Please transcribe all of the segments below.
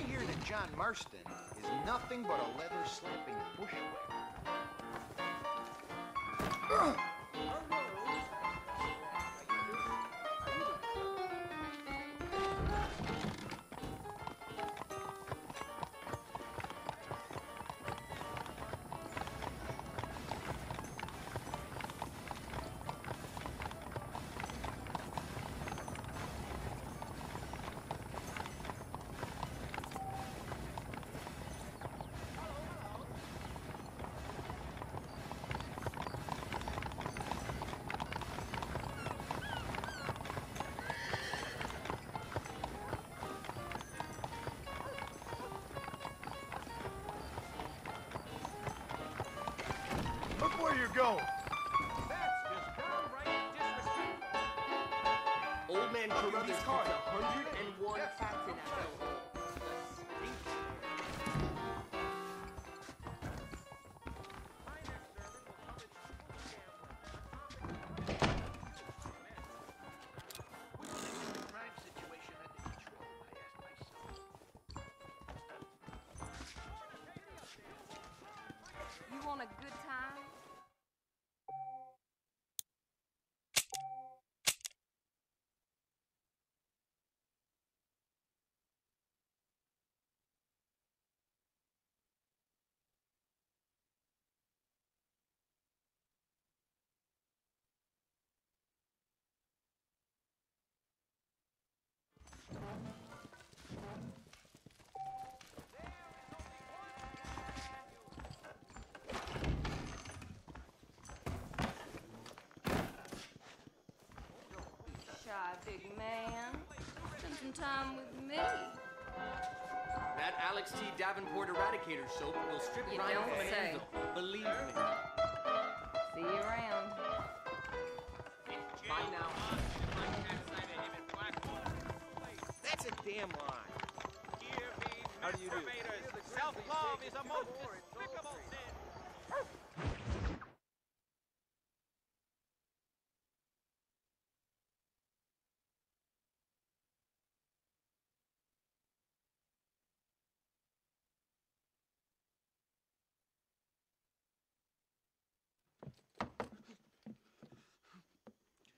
hear that John Marston is nothing but a leather-slapping bushwhacker. Look where you're going. That's just downright disrespectful. Old man Carruthers puts 101 facts in that bill. You want a good time? Shy big man. Spend some time with me. That Alex T. Davenport Eradicator soap will strip You Ryan don't from an say. anvil. Believe me. See you around. Bye now. That's a damn lie. How do you do? Self-love is a most despicable sin.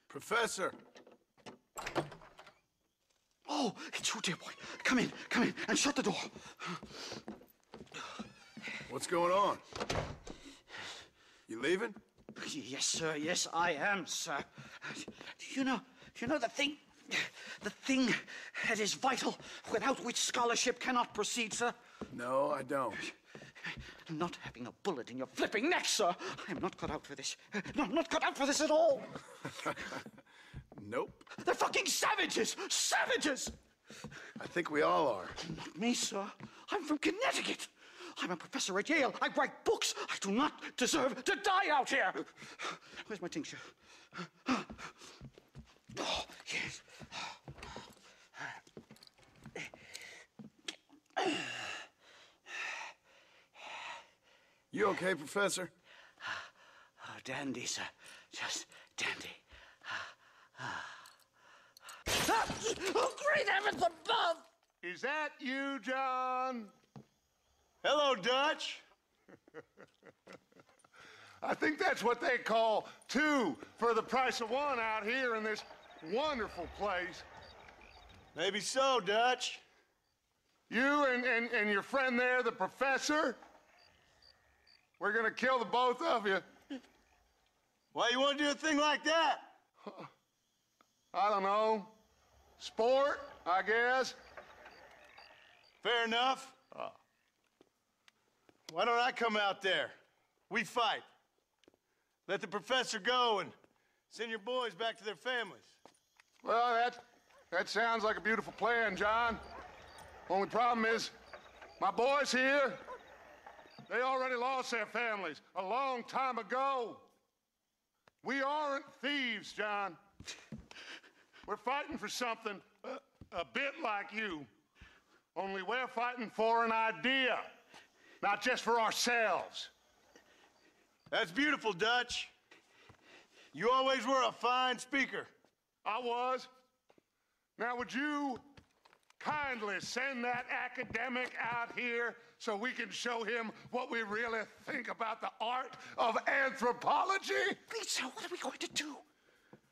Professor! Oh, it's you, dear boy. Come in, and shut the door. What's going on? You leaving? Yes, sir. Yes, I am, sir. You know the thing that is vital, without which scholarship cannot proceed, sir? No, I don't. Not having a bullet in your flipping neck, sir. I am not cut out for this. No, I'm not cut out for this at all. Nope. They're fucking savages! Savages! I think we all are. Not me, sir. I'm from Connecticut. I'm a professor at Yale. I write books. I do not deserve to die out here. Where's my tincture? Oh, yes. You okay, Professor? Oh, dandy, sir. Just dandy. Oh, great heavens above! Is that you, John? Hello, Dutch. I think that's what they call two for the price of one out here in this wonderful place. Maybe so, Dutch. You and your friend there, the professor, we're gonna kill the both of you. Why you want to do a thing like that? I don't know. Sport, I guess. Fair enough. Why don't I come out there? We fight. Let the professor go and send your boys back to their families. Well, that sounds like a beautiful plan, John. Only problem is, my boys here, they already lost their families a long time ago. We aren't thieves, John. We're fighting for something a bit like you. Only we're fighting for an idea, not just for ourselves. That's beautiful, Dutch. You always were a fine speaker. I was. Now, would you kindly send that academic out here so we can show him what we really think about the art of anthropology? Please, sir, what are we going to do?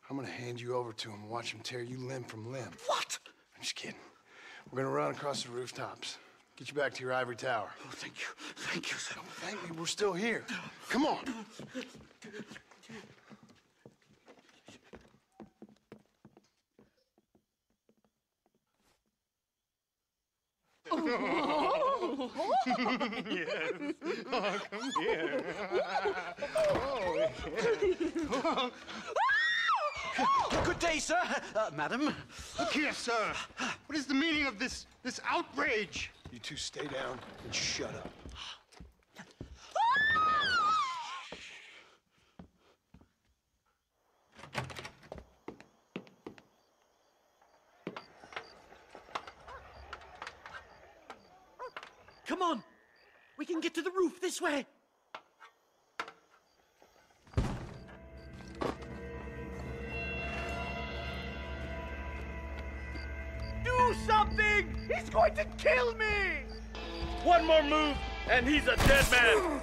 I'm gonna hand you over to him and watch him tear you limb from limb. What? I'm just kidding. We're gonna run across the rooftops. Get you back to your ivory tower. Oh, thank you. Thank you, sir. Don't thank me, we're still here. Come on. Yes. Oh, come here. Good day, sir. Madam. Look here, sir. What is the meaning of this outrage? You two stay down and shut up. Come on. We can get to the roof this way. Do something! He's going to kill me! One more move, and he's a dead man!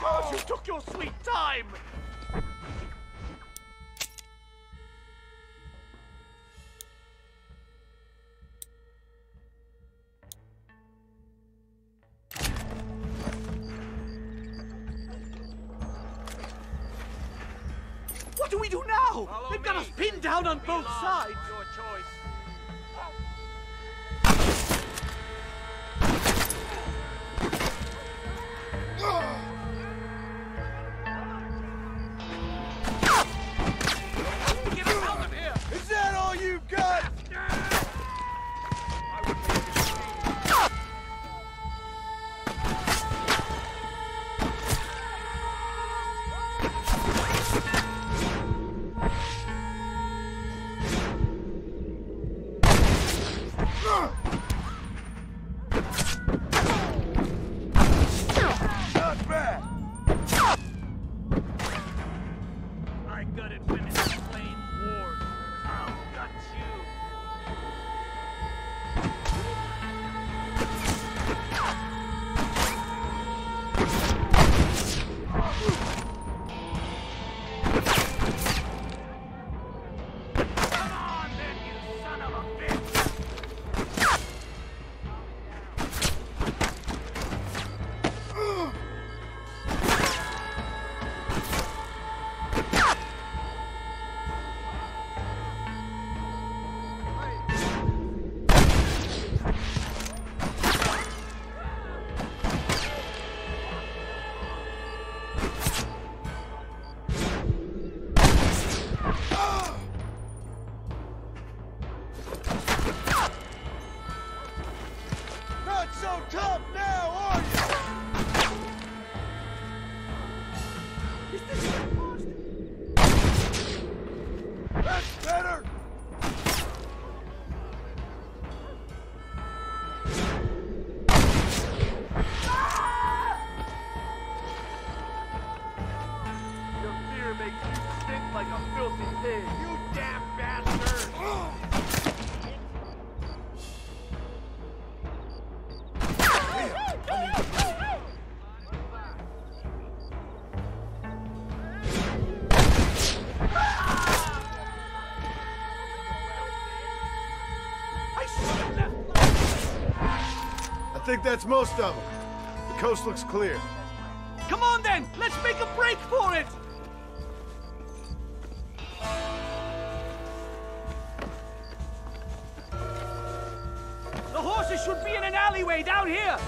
God, you took your sweet time! What do we do now? Follow They've got me. us pinned down on both sides. Your choice. Get us out of here! Is that all you've got? Not bad. I got it when it's plain wars. I'll gut you. Come on then, you son of a bitch! Not so tough now, are you? Is this supposed That's better. Your fear makes you stink like a filthy pig. You damn bastard! I should have left. I think that's most of them. The coast looks clear. Come on then, let's make a break for it. The horses should be in an alleyway down here.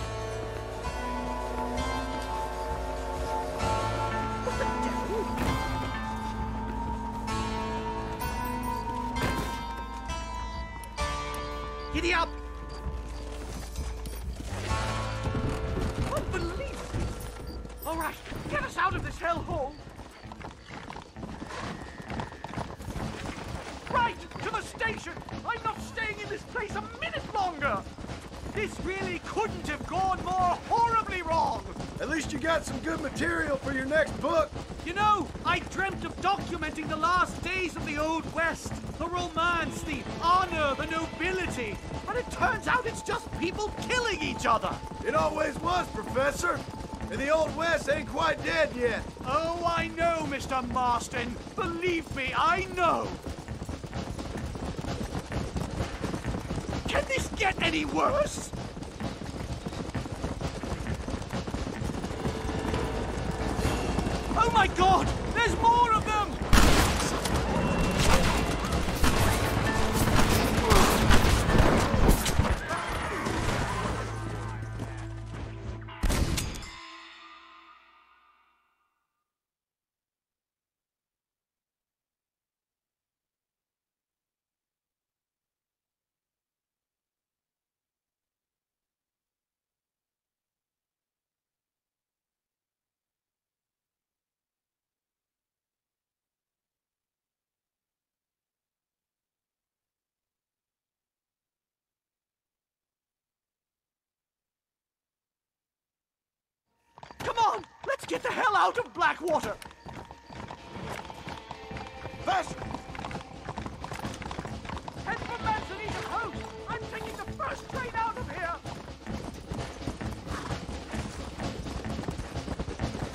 What the devil? Giddy up! Unbelievable! All right, get us out of this hellhole. Right, to the station! I'm not staying in this place a minute longer! This really couldn't have gone more horribly wrong! At least you got some good material for your next book. You know, I dreamt of documenting the last days of the Old West. The romance, the honor, the nobility. And it turns out it's just people killing each other. It always was, Professor. And the Old West ain't quite dead yet. Oh, I know, Mr. Marston. Believe me, I know. Can this get any worse? Oh my God! There's more of them! Come on! Let's get the hell out of Blackwater! Faster! Head for Manzanita's house! I'm taking the first train out of here!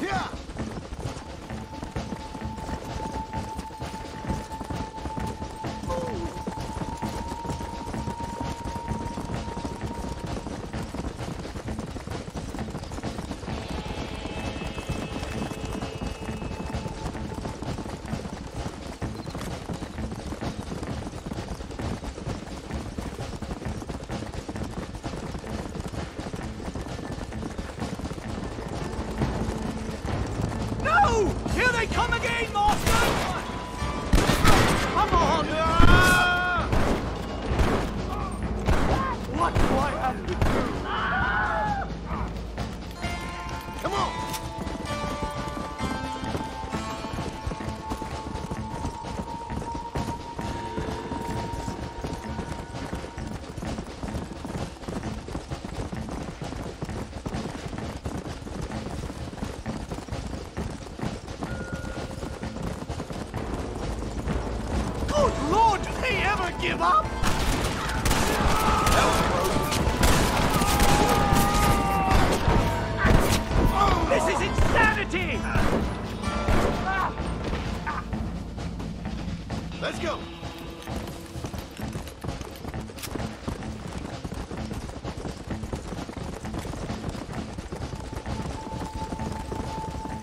Yeah! Here they come again, Marston! Come on! What do I have to do? Come on! Good Lord, do they ever give up? This is insanity! Let's go!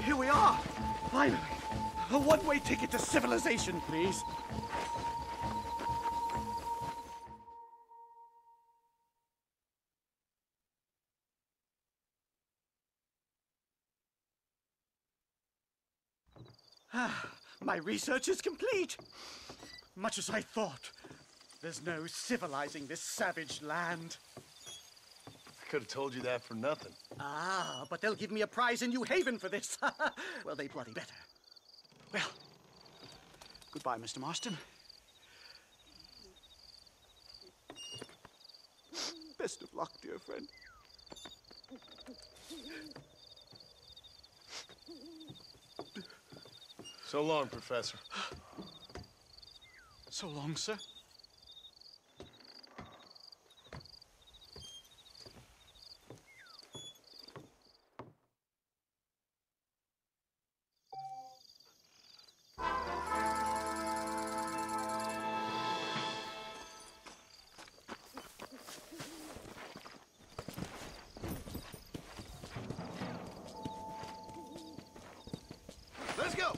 Here we are, finally. A one-way ticket to civilization, please. My research is complete. Much as I thought. There's no civilizing this savage land. I could have told you that for nothing. Ah, but they'll give me a prize in New Haven for this. Well, they bloody better. Well, goodbye, Mr. Marston. Best of luck, dear friend. So long, Professor. So long, sir. Let's go!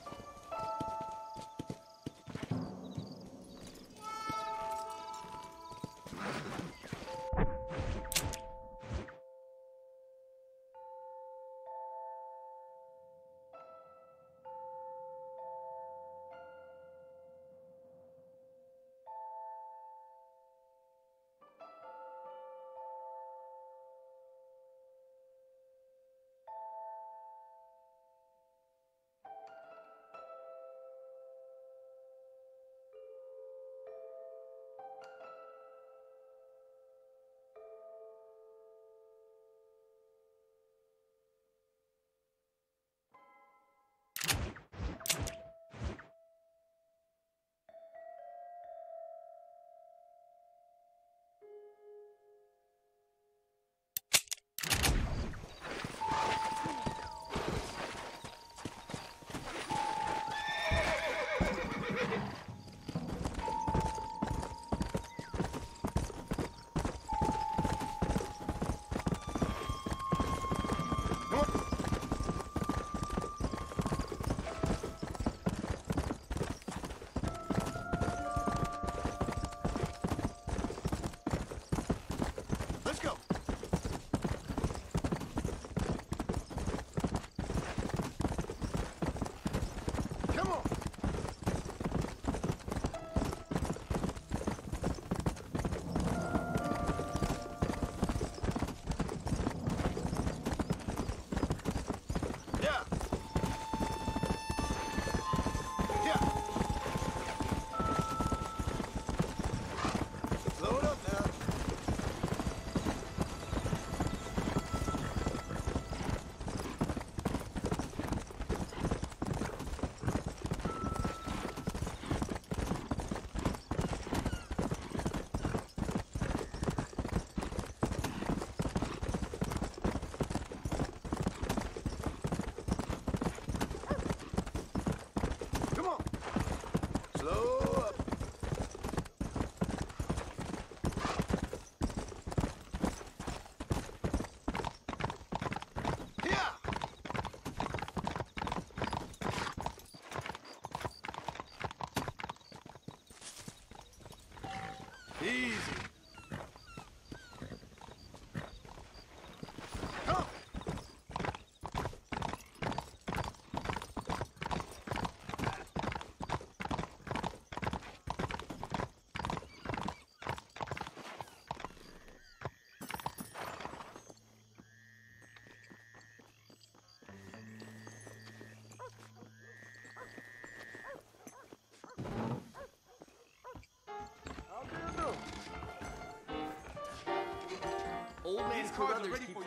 Old Man These cards are Carruthers ready keeps for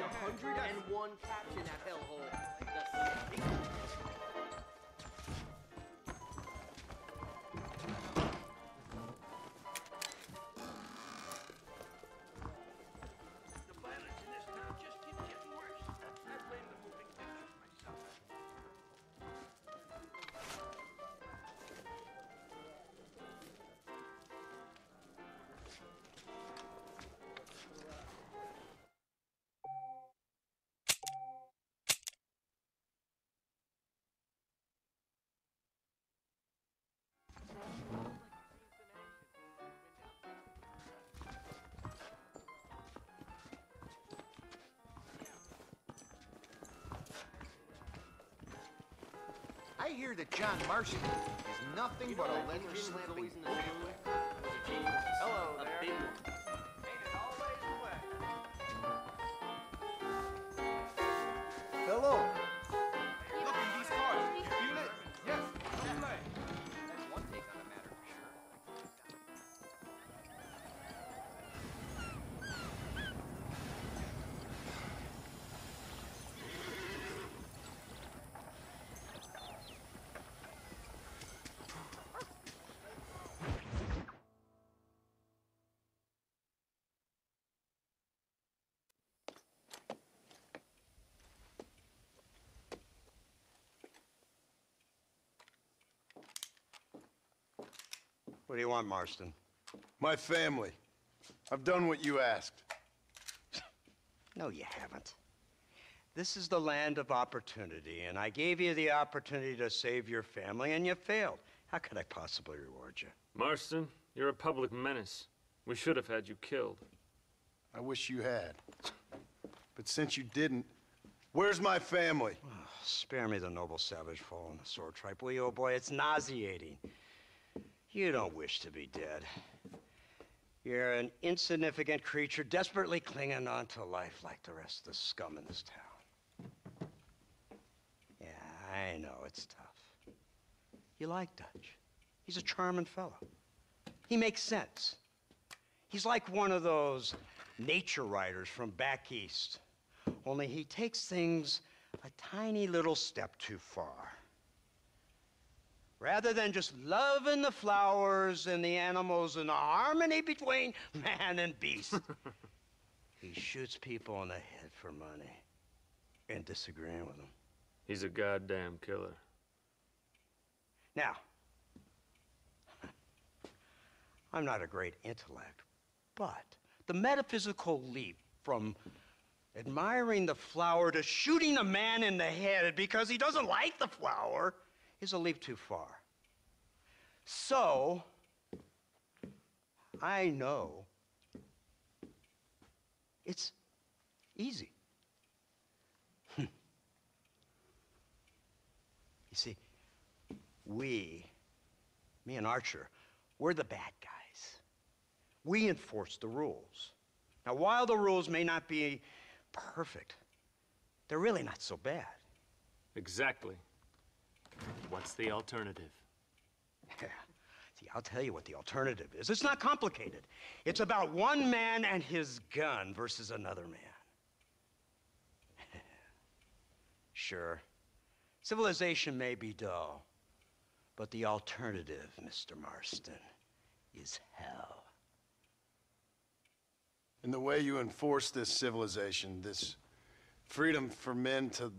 your hand. 101 caps in that hellhole. The snake. The violence in this town just keeps getting worse. I blame the moving pictures myself. I hear that John Marston is nothing but a leather slipping bushwhacker. Hello there. A big one. Hello. Look at these cards. You feel it? Yes. Don't play. That's one take on the matter for sure. What do you want, Marston? My family. I've done what you asked. No, you haven't. This is the land of opportunity, and I gave you the opportunity to save your family, and you failed. How could I possibly reward you? Marston, you're a public menace. We should have had you killed. I wish you had. But since you didn't, where's my family? Oh, spare me the noble savage fall on the sword tripe, will you, old boy? It's nauseating. You don't wish to be dead. You're an insignificant creature desperately clinging on to life like the rest of the scum in this town. Yeah, I know, it's tough. You like Dutch. He's a charming fellow. He makes sense. He's like one of those nature writers from back east. Only he takes things a tiny little step too far. Rather than just loving the flowers and the animals and the harmony between man and beast, he shoots people in the head for money and disagreeing with them. He's a goddamn killer. Now, I'm not a great intellect, but the metaphysical leap from admiring the flower to shooting a man in the head because he doesn't like the flower is a leap too far. So, I know it's easy. You see, me and Archer, we're the bad guys. We enforce the rules. Now, while the rules may not be perfect, they're really not so bad. Exactly. What's the alternative? Yeah. See, I'll tell you what the alternative is. It's not complicated. It's about one man and his gun versus another man. Sure, civilization may be dull, but the alternative, Mr. Marston, is hell. And the way you enforce this civilization, this freedom for men to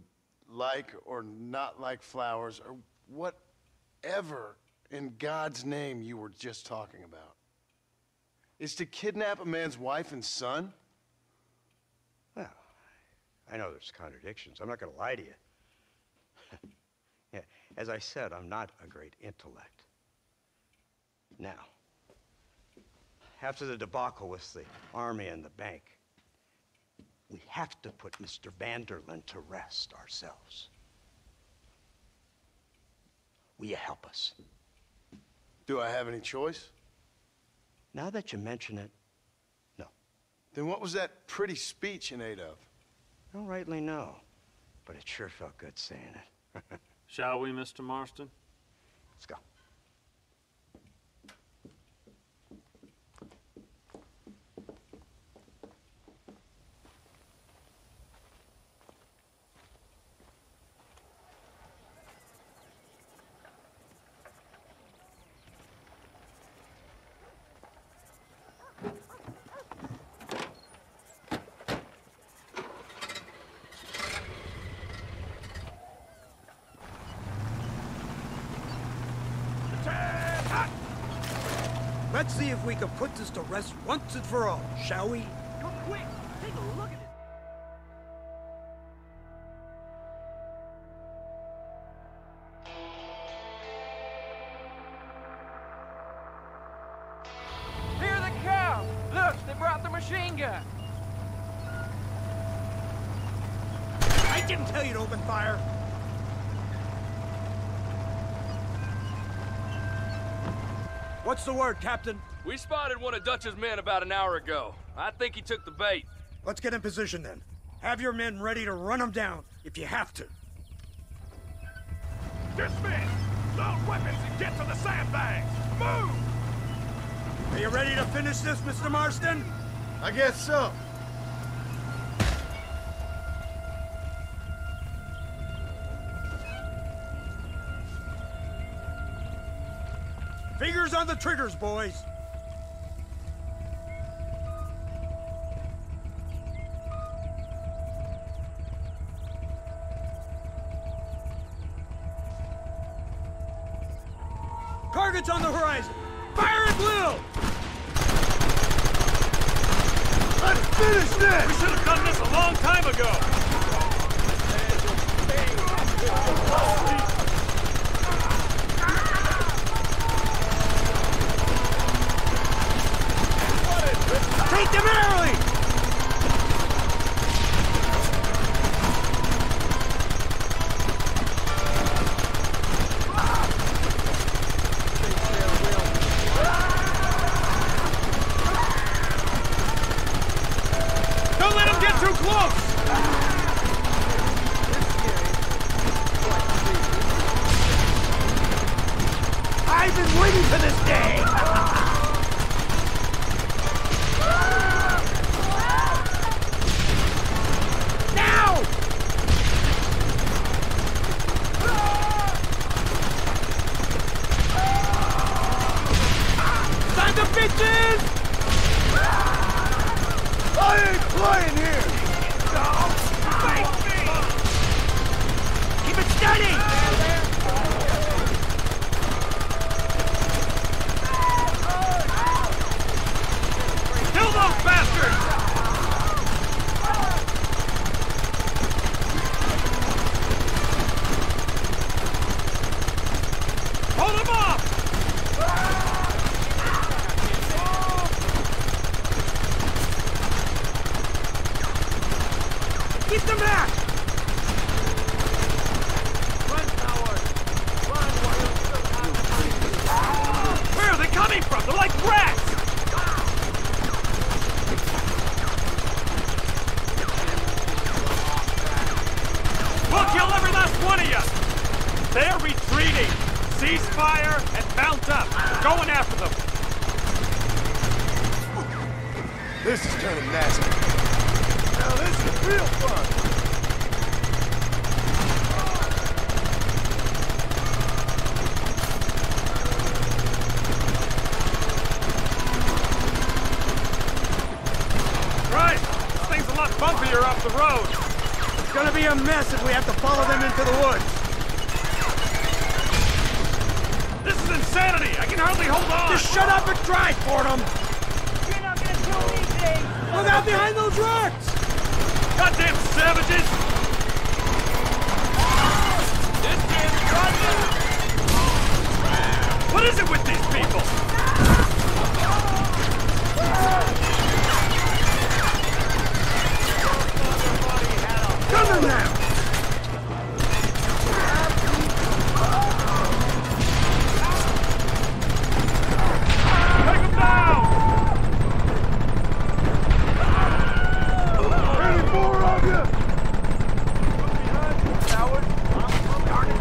like or not like flowers, or whatever in God's name you were just talking about, is to kidnap a man's wife and son? Well, I know there's contradictions. I'm not going to lie to you. Yeah, as I said, I'm not a great intellect. Now, after the debacle with the army and the bank, we have to put Mr. Vanderlyn to rest ourselves. Will you help us? Do I have any choice? Now that you mention it, no. Then what was that pretty speech in aid of? I don't rightly know, but it sure felt good saying it. Shall we, Mr. Marston? Let's go. Let's see if we can put this to rest once and for all, shall we? Look quick! Take a look at it! Here they come! Look, they brought the machine gun! I didn't tell you to open fire! What's the word, Captain? We spotted one of Dutch's men about an hour ago. I think he took the bait. Let's get in position then. Have your men ready to run them down if you have to. Dismiss! Load weapons and get to the sandbags! Move! Are you ready to finish this, Mr. Marston? I guess so. Fingers on the triggers, boys. Targets on the horizon. Fire at will! Let's finish this! We should have done this a long time ago! Take them early! Don't let him get too close! I've been waiting for this day! Now! Time to bitches! I ain't playing here! Don't fight me! Keep it steady! Kill those bastards! Hold them off! Keep them back! Run, coward! Run while you still have... Where are they coming from? They're like rats! We'll kill every last one of you! They're retreating! Cease fire and mount up! We're going after them! This is turning nasty. Now this is real fun! Right! This thing's a lot bumpier off the road! It's gonna be a mess if we have to follow them into the woods. This is insanity! I can hardly hold on! Just shut up and drive, Fordham! You're not gonna do anything! Look out behind those rocks! Goddamn savages! This kid's running! What is it with these people? Gun them now! Take them down! Any more of you? Coward! Darn it!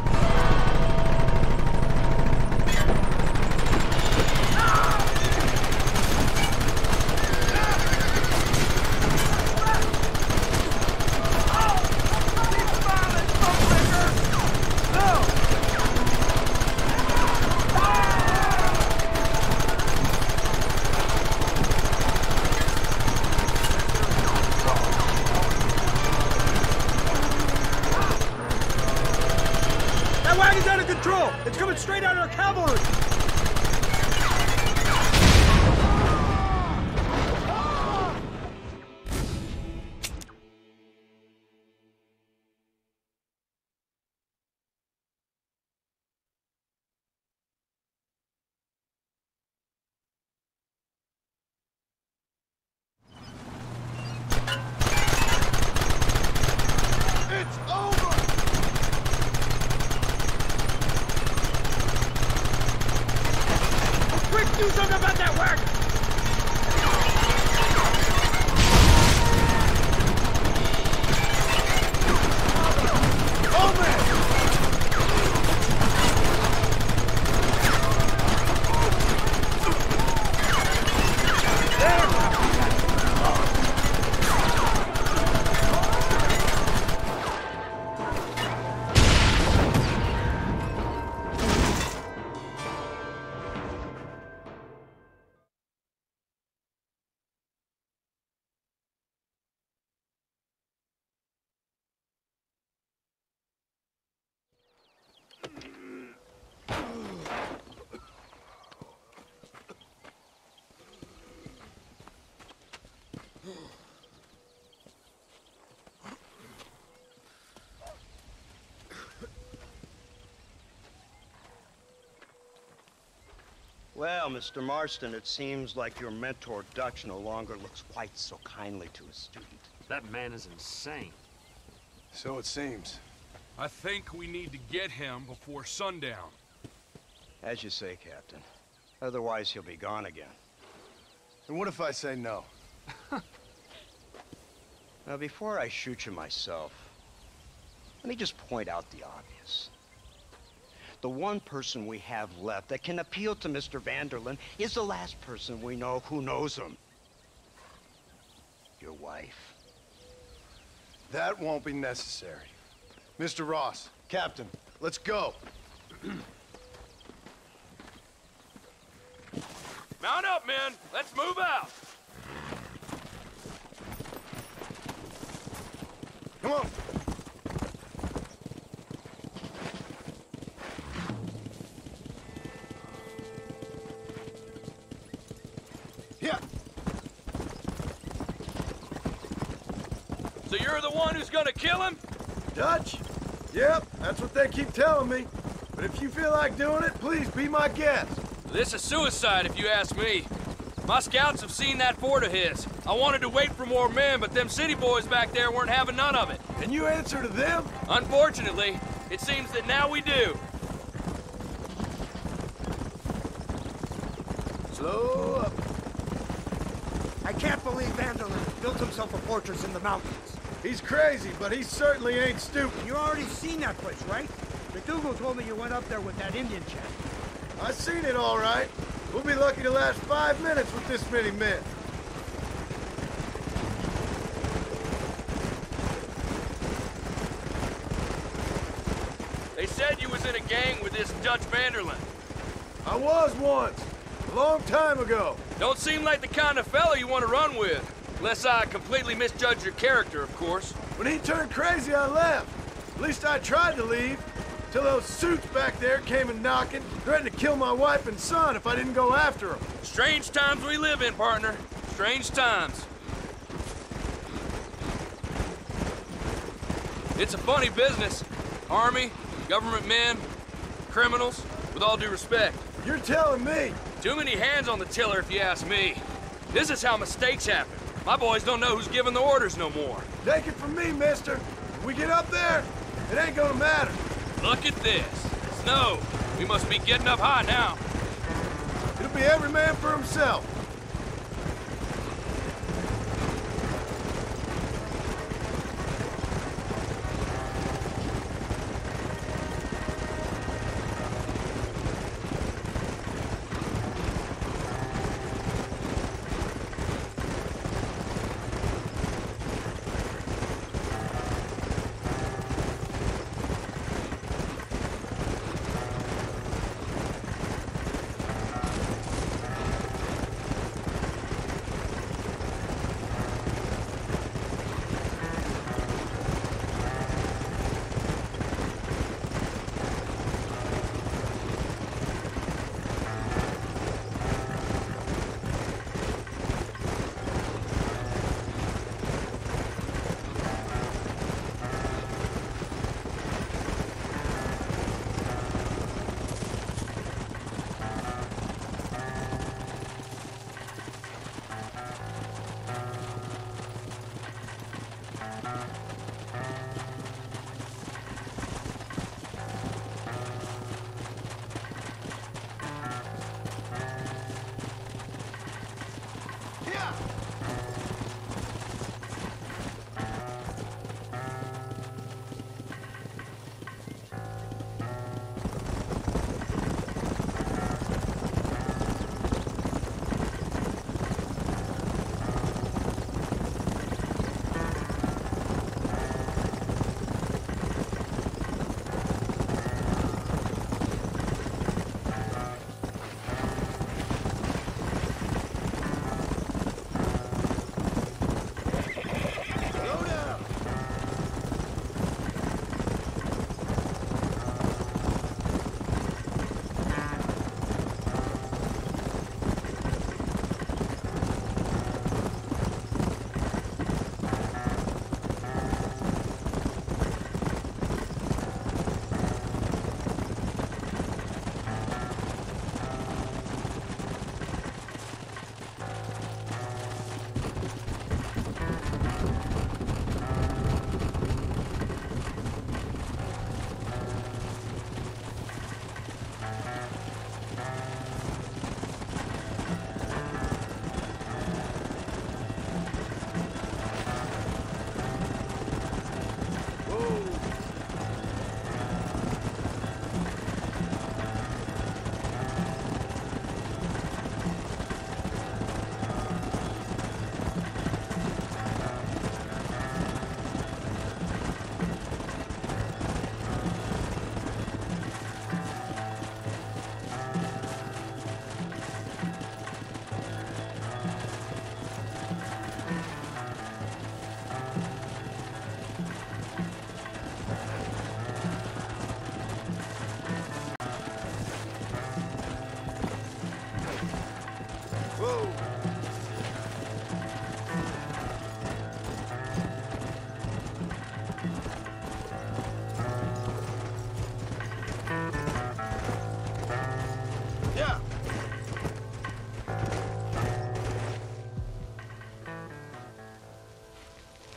That wagon's out of control! It's coming straight at our cavalry! Do something about that wagon! Oh, man! Well, Mr. Marston, it seems like your mentor Dutch no longer looks quite so kindly to his student. That man is insane. So it seems. I think we need to get him before sundown. As you say, Captain. Otherwise, he'll be gone again. And what if I say no? Now, before I shoot you myself, let me just point out the obvious. The one person we have left that can appeal to Mr. Vanderlyn is the last person we know who knows him. Your wife. That won't be necessary. Mr. Ross, Captain, let's go. Mount up, men. Let's move out. Come on. Yeah. So you're the one who's gonna kill him? Dutch? Yep, that's what they keep telling me. But if you feel like doing it, please be my guest. This is suicide, if you ask me. My scouts have seen that fort of his. I wanted to wait for more men, but them city boys back there weren't having none of it. And you answer to them? Unfortunately, it seems that now we do. Slow up. I can't believe Vanderlyn built himself a fortress in the mountains. He's crazy, but he certainly ain't stupid. You already seen that place, right? McDougal told me you went up there with that Indian chap. I seen it all right. We'll be lucky to last 5 minutes with this many men. They said you was in a gang with this Dutch Vanderlyn. I was once. A long time ago. Don't seem like the kind of fellow you want to run with. Unless I completely misjudge your character, of course. When he turned crazy, I left. At least I tried to leave. Till those suits back there came and knocking, threatened to kill my wife and son if I didn't go after them. Strange times we live in, partner. Strange times. It's a funny business. Army, government men, criminals, with all due respect. You're telling me? Too many hands on the tiller, if you ask me. This is how mistakes happen. My boys don't know who's giving the orders no more. Take it from me, mister. If we get up there, it ain't gonna matter. Look at this. Snow. We must be getting up high now. It'll be every man for himself.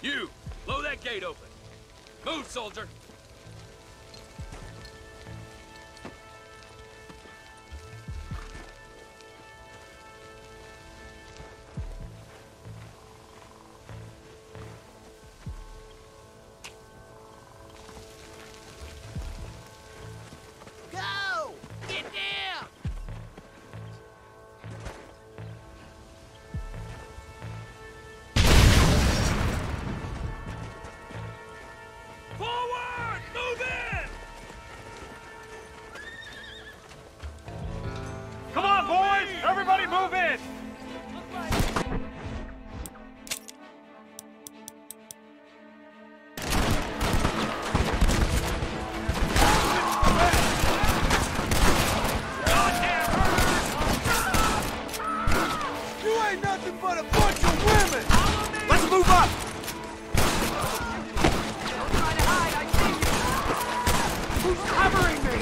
You, blow that gate open. Move, soldier. Go! Get down! Forward! Move in! Come on, boys! Everybody move in! You ain't nothing but a bunch of women! Let's move up! Who's covering me?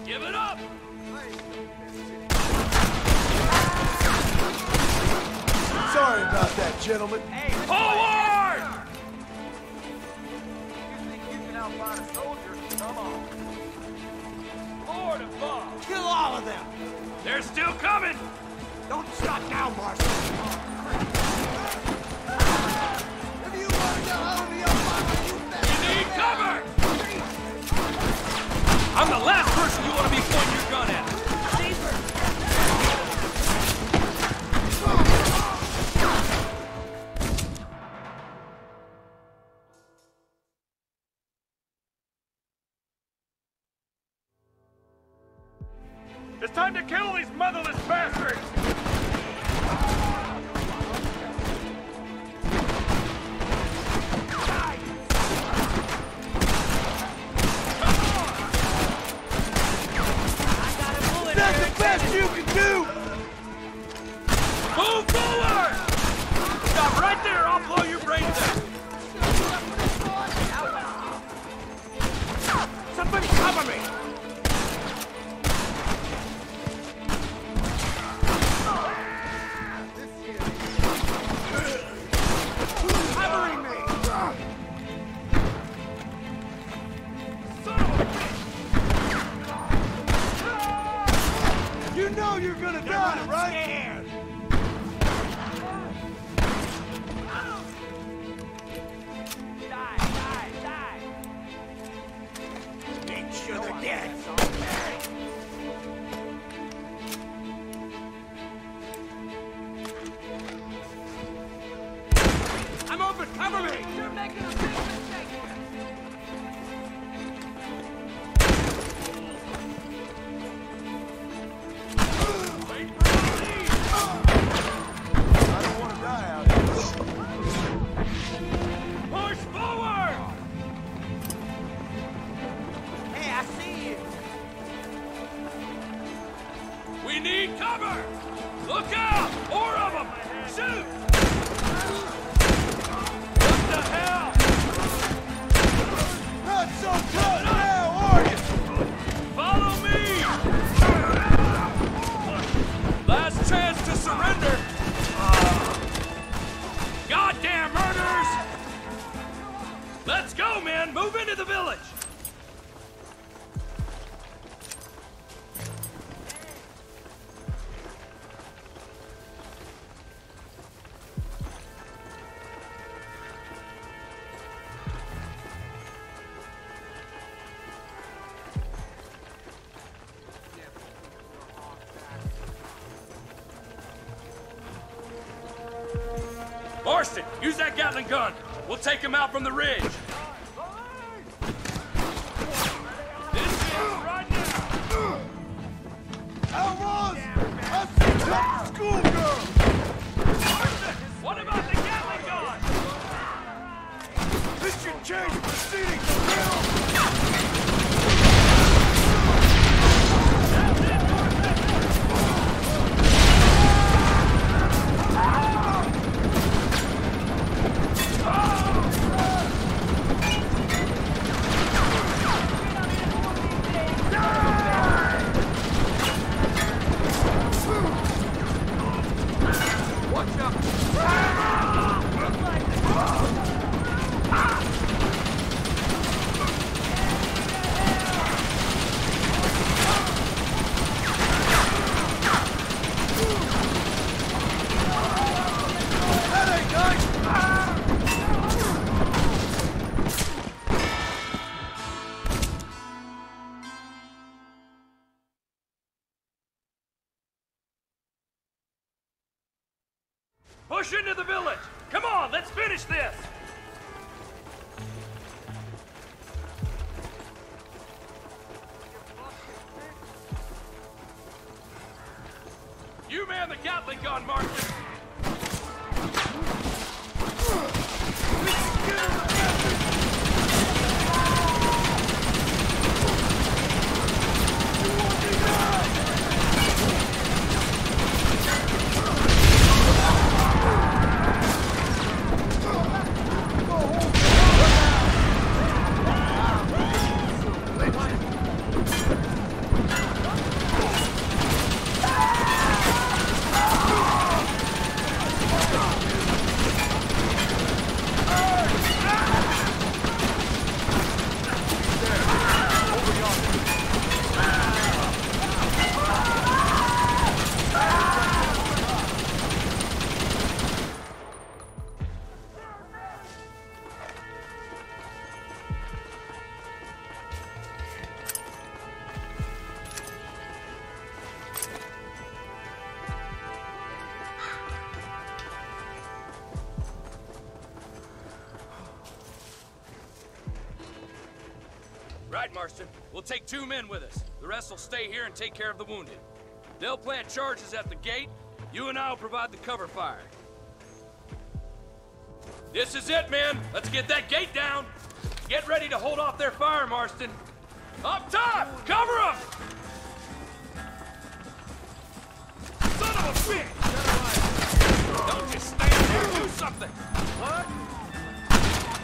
Give it up! Sorry about that, gentlemen. Forward! Forward above! Kill all of them! They're still coming! Don't stop now, Marshal! If you want to go home to your mama, you better... You need cover! I'm the last person you want to be pointing your gun at! It's time to kill these motherless bastards! That's the best you can do! Move forward! Stop right there, I'll blow your brains out! Somebody cover me! Who's covering me? You know you're gonna die, right? Make sure they're dead. I'm open, cover me! You're making a big mistake here. I don't want to die out here. Push forward! Hey, I see you. We need cover! Look out! 4 of them! Shoot! What the hell? Not so tough now, are you? Follow me! Last chance to surrender! Goddamn murderers! Let's go, men! Move into the village! Marston, use that Gatling gun. We'll take him out from the ridge. This is right now. Outlaws! I've seen tough schoolgirls! What about the Gatling gun? This should change proceedings a little! Push into the village! Come on, let's finish this! You man the Gatling gun, Marston! Right, Marston. We'll take 2 men with us. The rest will stay here and take care of the wounded. They'll plant charges at the gate. You and I will provide the cover fire. This is it, men. Let's get that gate down. Get ready to hold off their fire, Marston. Up top! Cover them! Son of a bitch! Don't just stand there. Do something. What?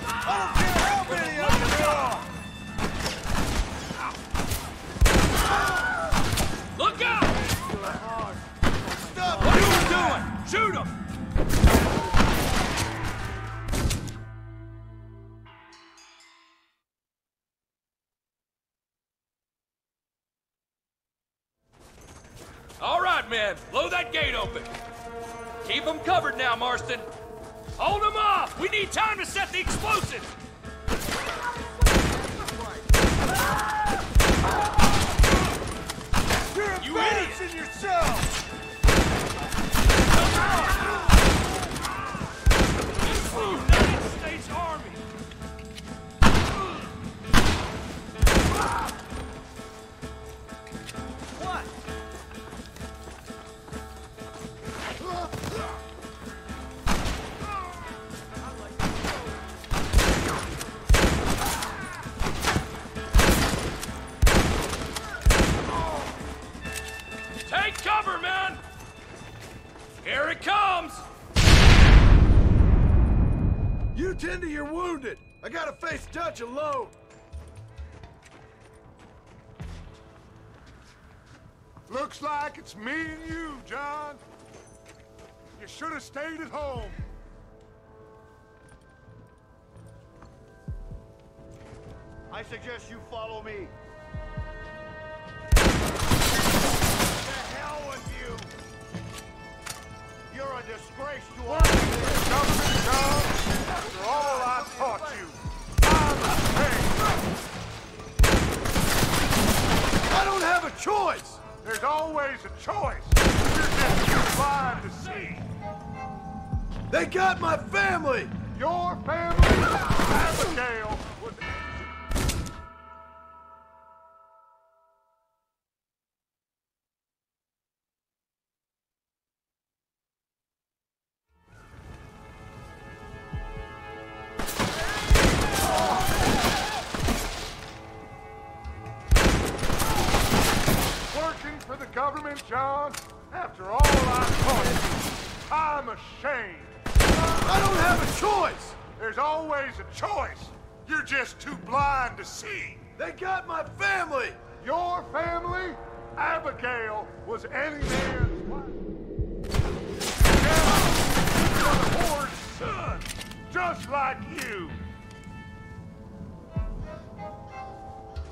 I don't care how many of them there are. Look out! Stop! What are you doing? Shoot him! All right, men. Blow that gate open. Keep them covered now, Marston. Hold them off! We need time to set the explosives! You idiots! In yourself! This is the United States Army! What? Take cover, man! Here it comes! You tend to your wounded. I gotta face Dutch alone. Looks like it's me and you, John. You should have stayed at home. I suggest you follow me. You're a disgrace to our government, John. After all I taught you, I'm ashamed. I don't have a choice. There's always a choice. You're just too blind to see. They got my family. Your family, Abigail, was... For the government, John, after all I taught you, I'm ashamed. I don't have a choice. There's always a choice. You're just too blind to see. They got my family. Your family? Abigail was any man's wife. Yeah, you're a whore's son, just like you.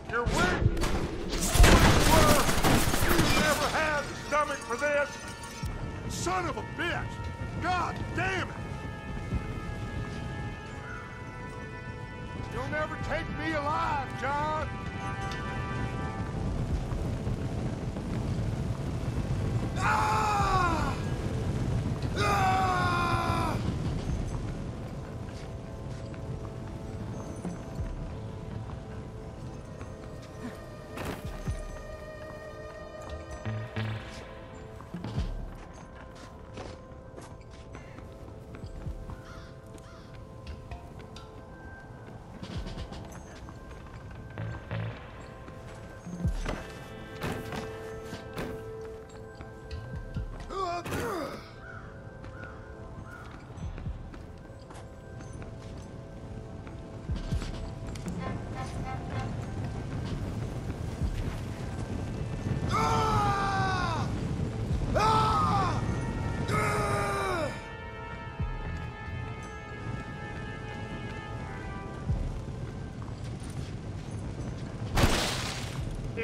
You're weak. You never had the stomach for this. Son of a bitch. God damn it. You'll never take me alive, John. Ah! Ah!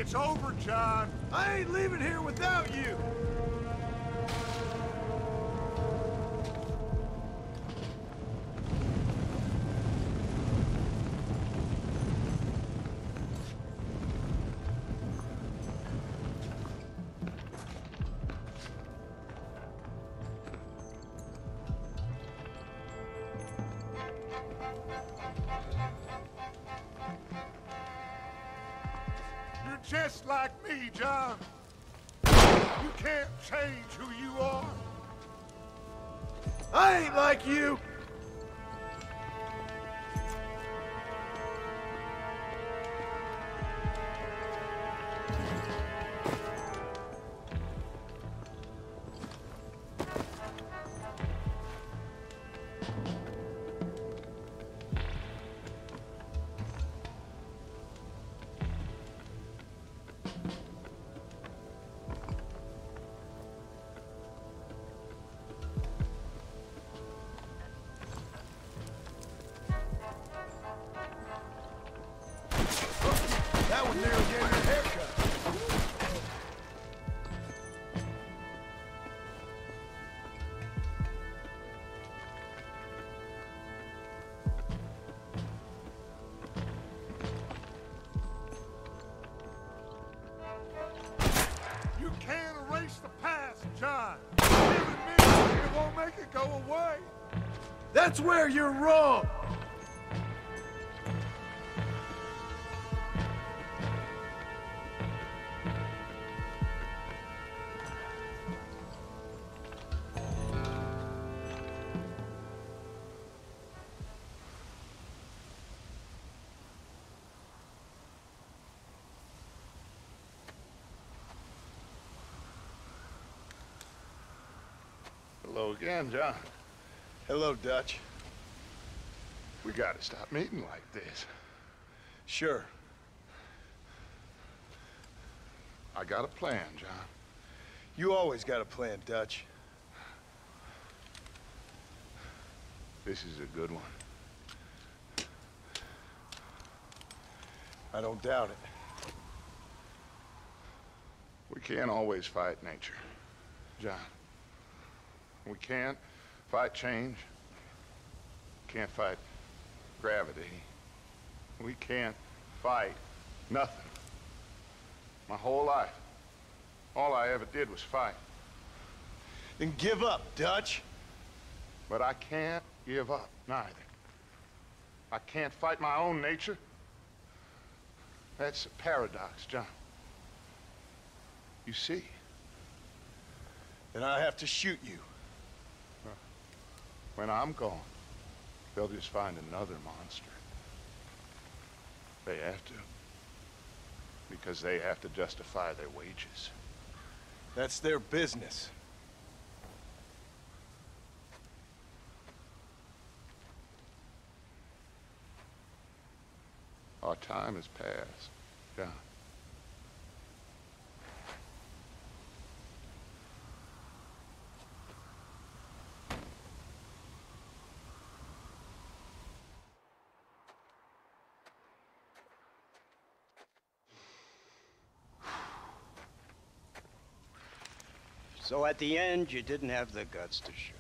It's over, John. I ain't leaving here without you. You're just like me, John. You can't change who you are. I ain't like you. That one nearly gave me a haircut. You can't erase the past, John. Even me, it won't make it go away. That's where you're wrong. Hello again, John. Hello, Dutch. We gotta stop meeting like this. Sure. I got a plan, John. You always got a plan, Dutch. This is a good one. I don't doubt it. We can't always fight nature, John. We can't fight change. Can't fight gravity. We can't fight nothing. My whole life, all I ever did was fight. Then give up, Dutch. But I can't give up, neither. I can't fight my own nature. That's a paradox, John. You see? Then I have to shoot you. When I'm gone, they'll just find another monster. They have to. Because they have to justify their wages. That's their business. Our time has passed, John. So at the end, you didn't have the guts to shoot.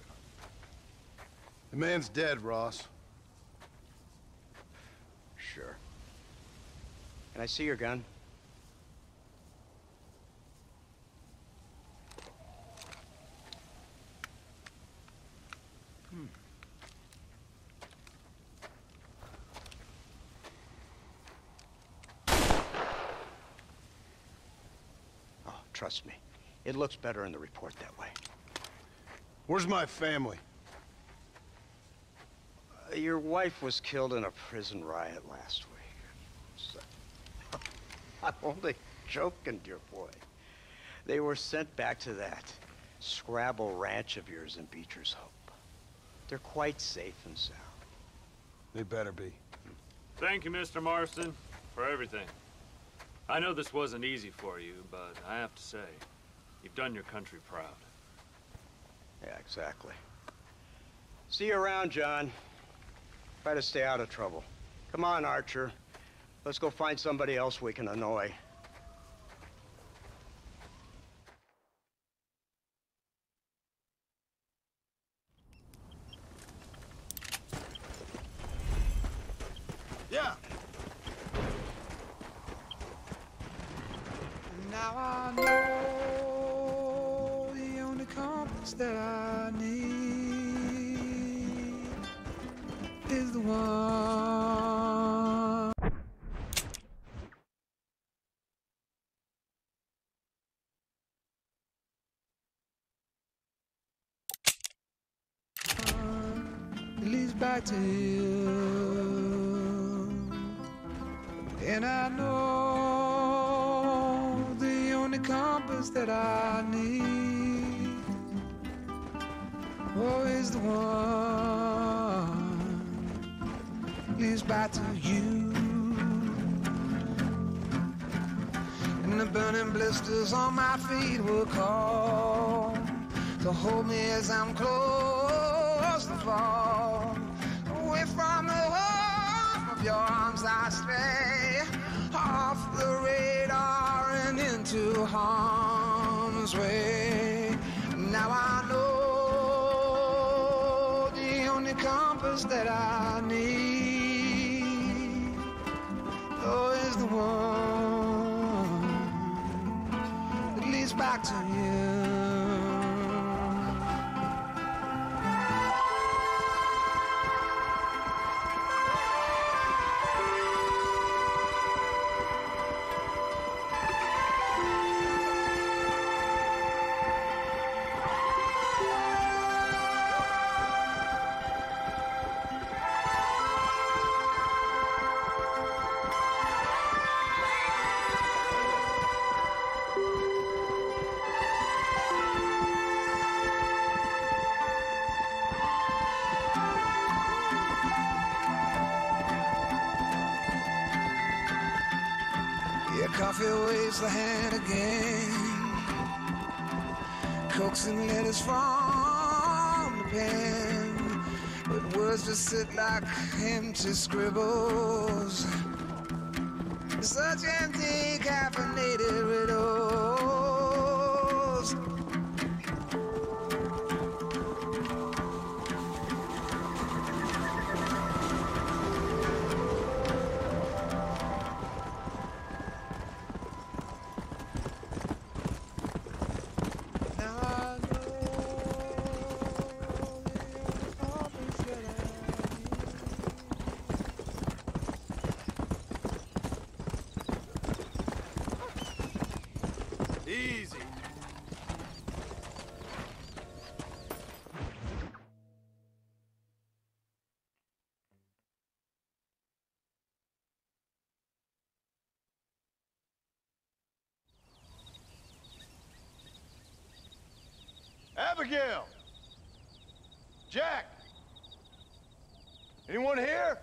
The man's dead, Ross. Sure. Can I see your gun? Oh, trust me. It looks better in the report that way. Where's my family? Your wife was killed in a prison riot last week. So, I'm only joking, dear boy. They were sent back to that Scrabble ranch of yours in Beecher's Hope. They're quite safe and sound. They better be. Thank you, Mr. Marston, for everything. I know this wasn't easy for you, but I have to say, you've done your country proud. Yeah, exactly. See you around, John. Try to stay out of trouble. Come on, Archer. Let's go find somebody else we can annoy. that I need is the one. It leads back to you, and I know the only compass that I need, oh, is the one. Leads back to you, and the burning blisters on my feet will call to hold me as I'm close to fall. Away from the warmth of your arms I stray, off the radar and into harm's way. Now I know the only compass that I need, oh, is the one that leads back to you. Coffee waves the hand again, coaxing letters from the pen, but words just sit like empty scribbles, such empty caffeinated riddles. Easy. Abigail! Jack! Anyone here?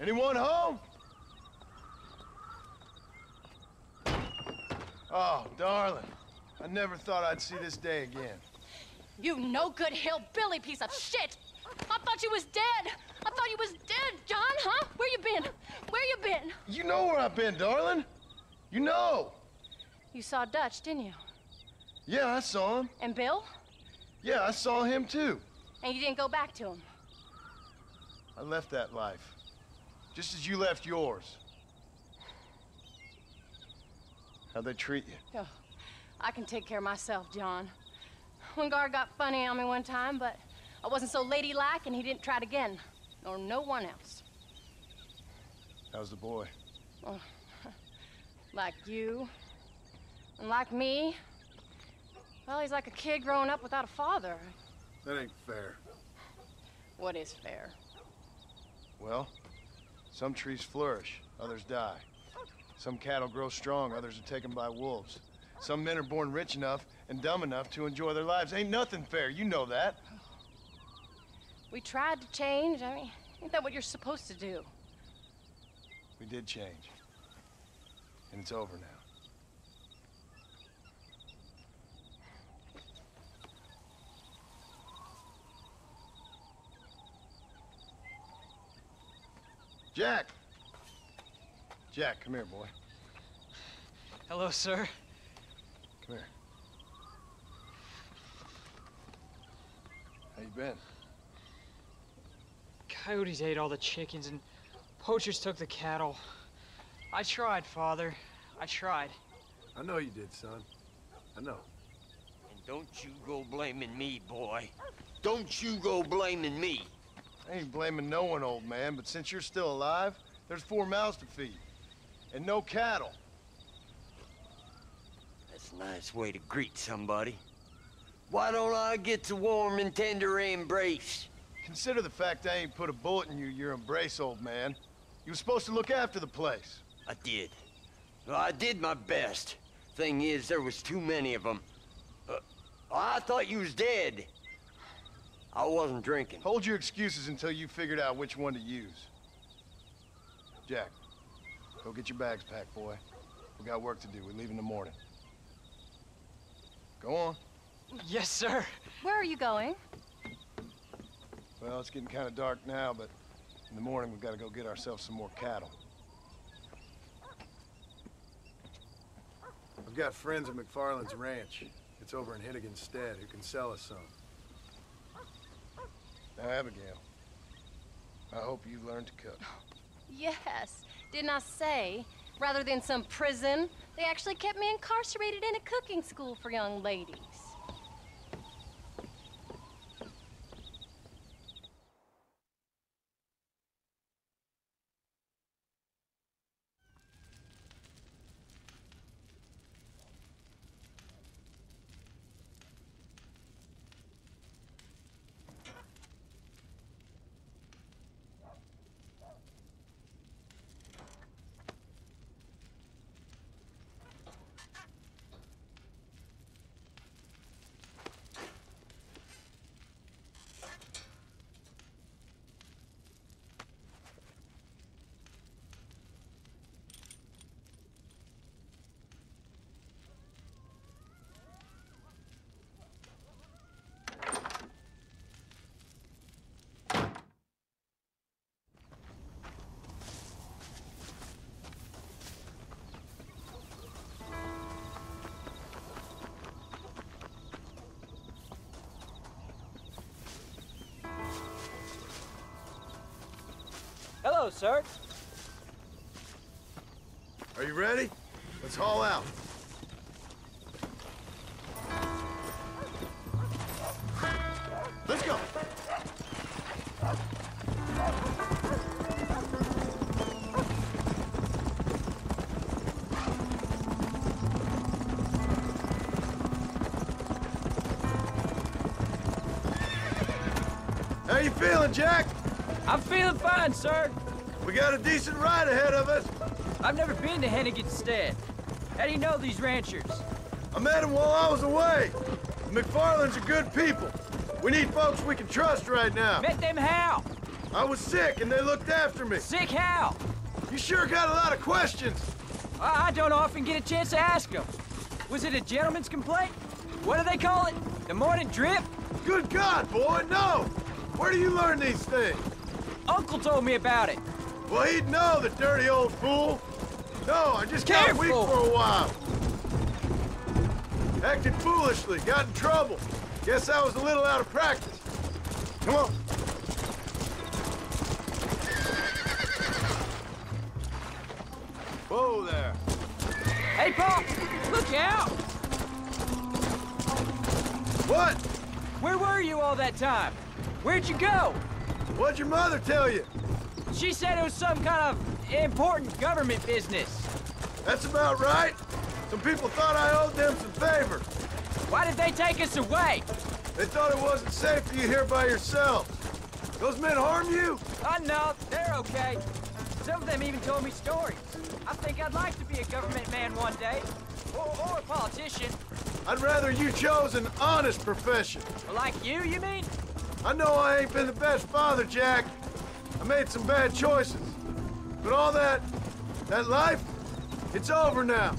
Anyone home? Oh, darling. I never thought I'd see this day again. You no-good hillbilly piece of shit! I thought you was dead! I thought you was dead, John, huh? Where you been? Where you been? You know where I've been, darling. You know. You saw Dutch, didn't you? Yeah, I saw him. And Bill? Yeah, I saw him too. And you didn't go back to him? I left that life. Just as you left yours. How'd they treat you? Oh, I can take care of myself, John. One guard got funny on me one time, but I wasn't so ladylike and he didn't try it again. Nor no one else. How's the boy? Oh, like you. And like me. Well, he's like a kid growing up without a father. That ain't fair. What is fair? Well, some trees flourish, others die. Some cattle grow strong, others are taken by wolves. Some men are born rich enough and dumb enough to enjoy their lives. Ain't nothing fair, you know that. We tried to change. I mean, ain't that what you're supposed to do? We did change. And it's over now. Jack! Jack, come here, boy. Hello, sir. Come here. How you been? Coyotes ate all the chickens and poachers took the cattle. I tried, Father. I tried. I know you did, son. I know. And don't you go blaming me, boy. Don't you go blaming me. I ain't blaming no one, old man, but since you're still alive, there's 4 mouths to feed. And no cattle. That's a nice way to greet somebody. Why don't I get the warm and tender embrace? Consider the fact I ain't put a bullet in your embrace, old man. You were supposed to look after the place. I did. Well, I did my best. Thing is, there was too many of them. I thought you was dead. I wasn't drinking. Hold your excuses until you figured out which one to use. Jack, go get your bags packed, boy. We got work to do. We leave in the morning. Go on. Yes, sir. Where are you going? Well, it's getting kind of dark now, but in the morning we've got to go get ourselves some more cattle. I've got friends at McFarland's ranch. It's over in Hennigan's stead who can sell us some. Now, Abigail, I hope you learn to cook. Yes. Didn't I say, rather than some prison, they actually kept me incarcerated in a cooking school for young ladies. Hello, sir. Are you ready? Let's haul out. Let's go. How you feeling, Jack? I'm feeling fine, sir. We got a decent ride ahead of us. I've never been to Hennigan's stead. How do you know these ranchers? I met them while I was away. The McFarlands are good people. We need folks we can trust right now. Met them how? I was sick and they looked after me. Sick how? You sure got a lot of questions. I don't often get a chance to ask them. Was it a gentleman's complaint? What do they call it? The morning drip? Good God, boy, no! Where do you learn these things? Uncle told me about it. Well, he'd know, the dirty old fool. No, I just got weak for a while. Acted foolishly, got in trouble. Guess I was a little out of practice. Come on. Whoa there. Hey, Pop, look out! What? Where were you all that time? Where'd you go? What'd your mother tell you? She said it was some kind of important government business. That's about right. Some people thought I owed them some favor. Why did they take us away? They thought it wasn't safe for you here by yourselves. Those men harm you? Oh, no, they're okay. Some of them even told me stories. I think I'd like to be a government man one day. Or a politician. I'd rather you chose an honest profession. Like you mean? I know I ain't been the best father, Jack. I made some bad choices. But all that life, it's over now.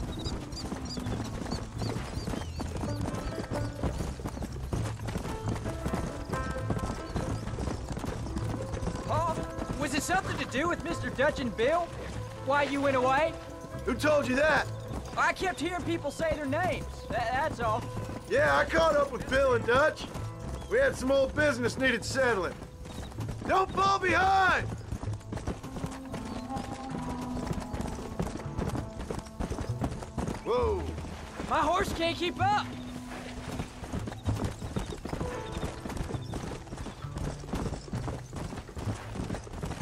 Paul, was it something to do with Mr. Dutch and Bill? Why you went away? Who told you that? I kept hearing people say their names. That's all. Yeah, I caught up with Bill and Dutch. We had some old business needed settling. Don't fall behind! Whoa! My horse can't keep up!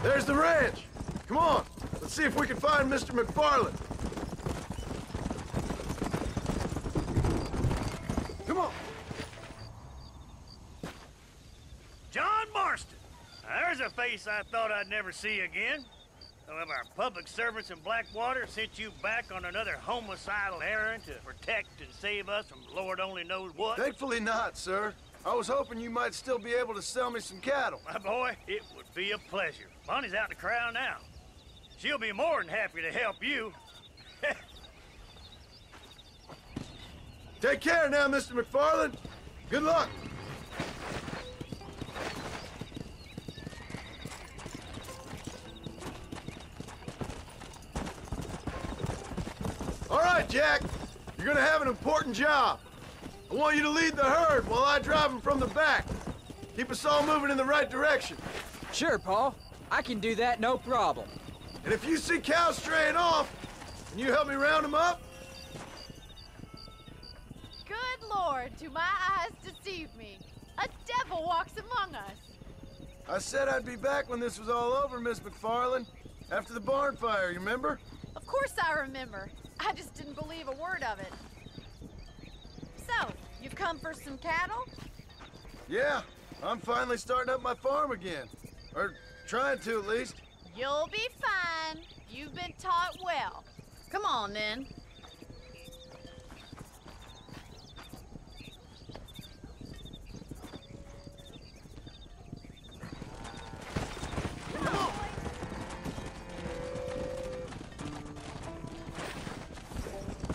There's the ranch. Come on, let's see if we can find Mr. McFarland. Come on. John Marston. Now, there's a face I thought I'd never see again. Some of our public servants in Blackwater sent you back on another homicidal errand to protect and save us from Lord only knows what. Thankfully not, sir. I was hoping you might still be able to sell me some cattle. My boy, it would be a pleasure. Bonnie's out in the crowd now. She'll be more than happy to help you. Take care now, Mr. McFarland. Good luck. All right, Jack. You're gonna have an important job. I want you to lead the herd while I drive them from the back. Keep us all moving in the right direction. Sure, Paul. I can do that, no problem. And if you see cows straying off, can you help me round them up? Good Lord, do my eyes deceive me? A devil walks among us. I said I'd be back when this was all over, Miss McFarland. After the barn fire, you remember? Of course I remember. I just didn't believe a word of it. So, you've come for some cattle? Yeah, I'm finally starting up my farm again. Or trying to, at least. You'll be fine. You've been taught well. Come on, then.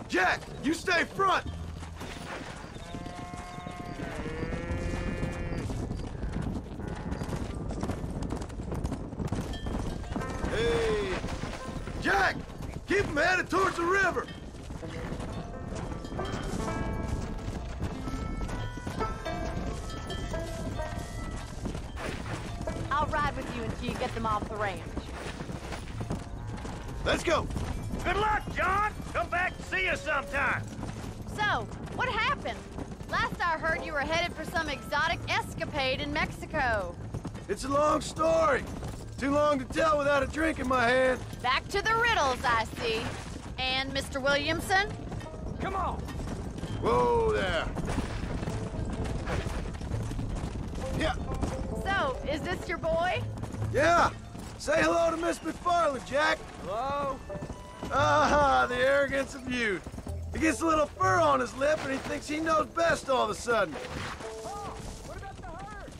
Jack, you stay front! Hey! Jack! Keep them headed towards the river! I'll ride with you until you get them off the ranch. Let's go! Good luck, John! Come back and see us sometime! So, what happened? Last I heard you were headed for some exotic escapade in Mexico. It's a long story. Too long to tell without a drink in my hand. Back to the riddles, I see. And Mr. Williamson? Come on! Whoa there. Yeah. So, is this your boy? Yeah. Say hello to Miss McFarland, Jack. Hello? Ah, the arrogance of youth. He gets a little fur on his lip and he thinks he knows best all of a sudden. Oh, what about the herd?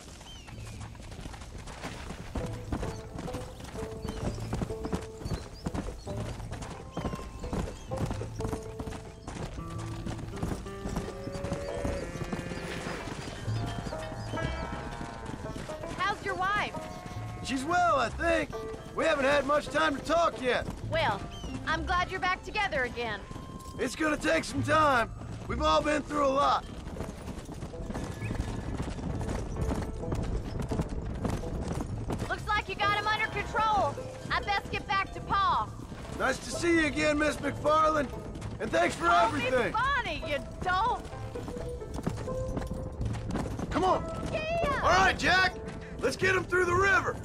How's your wife? She's well, I think. We haven't had much time to talk yet. Well, I'm glad you're back together again. It's gonna take some time. We've all been through a lot. Looks like you got him under control. I best get back to Pa. Nice to see you again, Miss McFarland. And thanks for everything. Miss Bonnie, you don't. Come on. Yeah. All right, Jack. Let's get him through the river.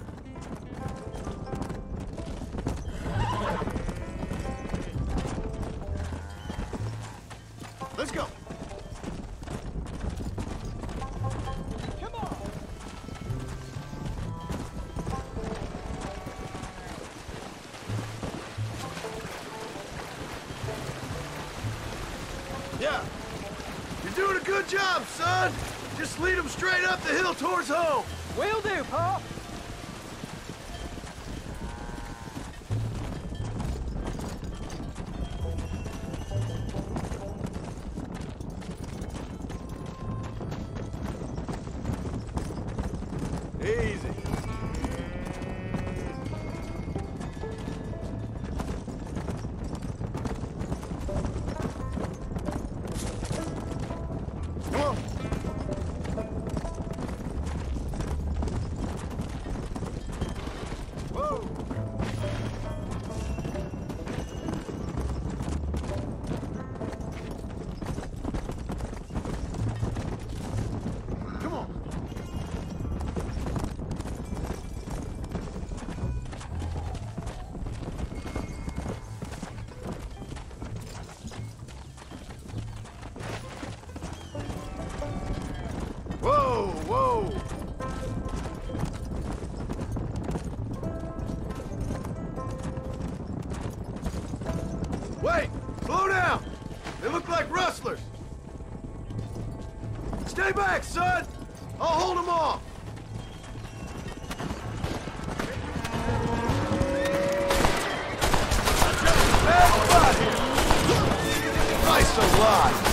Let's go. Come on! Yeah. You're doing a good job, son. Just lead them straight up the hill towards home. Will do, Paul! Easy. Come on. Wait! Slow down! They look like rustlers! Stay back, son! I'll hold them off! Bad spot here! Christ alive!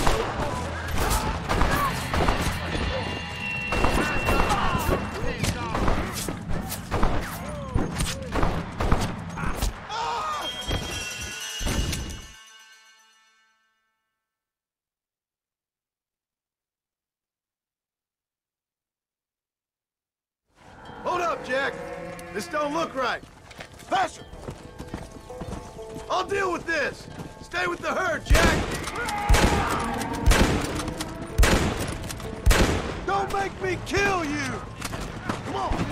Hold up, Jack! This don't look right! Faster! I'll deal with this! Stay with the herd, Jack! Don't make me kill you! Come on!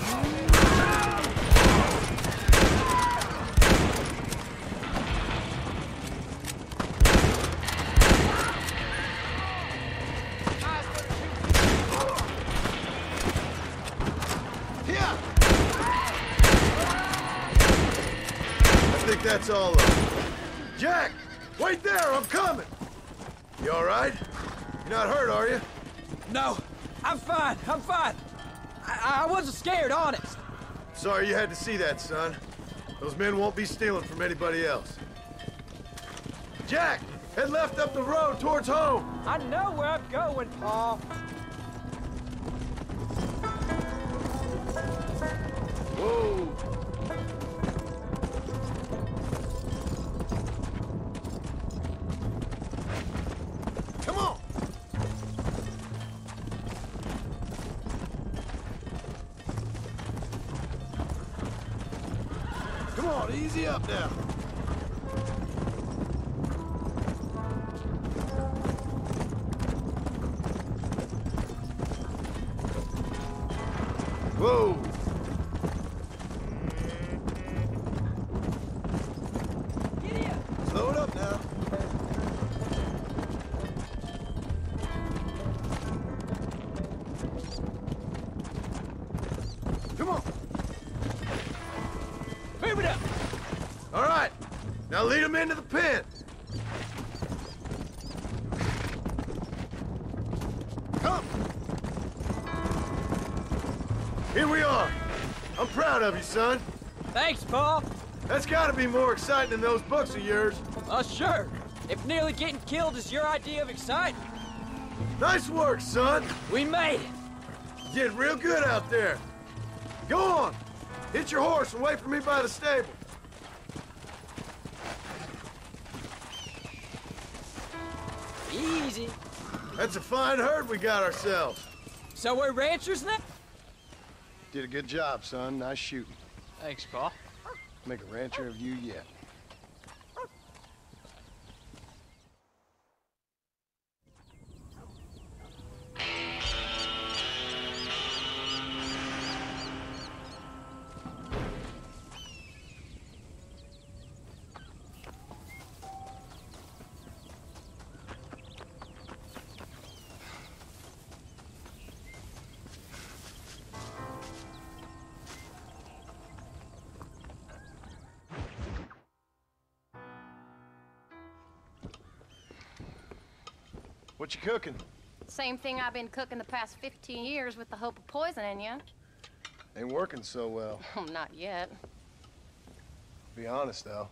I think that's all of them. Jack! Wait there! I'm coming! You all right? You're not hurt, are you? No, I'm fine. I'm fine. I wasn't scared, honest. Sorry you had to see that, son. Those men won't be stealing from anybody else. Jack! Head left up the road towards home! I know where I'm going, Paul. Whoa! Come on! Come on, easy up now. Whoa! Slow it up now. Come on. Move it up. All right. Now lead them into the pen. Come. Here we are. I'm proud of you, son. Thanks, Paul. That's gotta be more exciting than those books of yours. Sure. If nearly getting killed is your idea of excitement. Nice work, son. We made it. You did real good out there. Go on. Hit your horse and wait for me by the stable. Easy. That's a fine herd we got ourselves. So we're ranchers now? Did a good job, son. Nice shooting. Thanks, Paul. Make a rancher of you yet. What you cooking? Same thing I've been cooking the past 15 years with the hope of poisoning you. Ain't working so well. Oh, not yet. Be honest, though.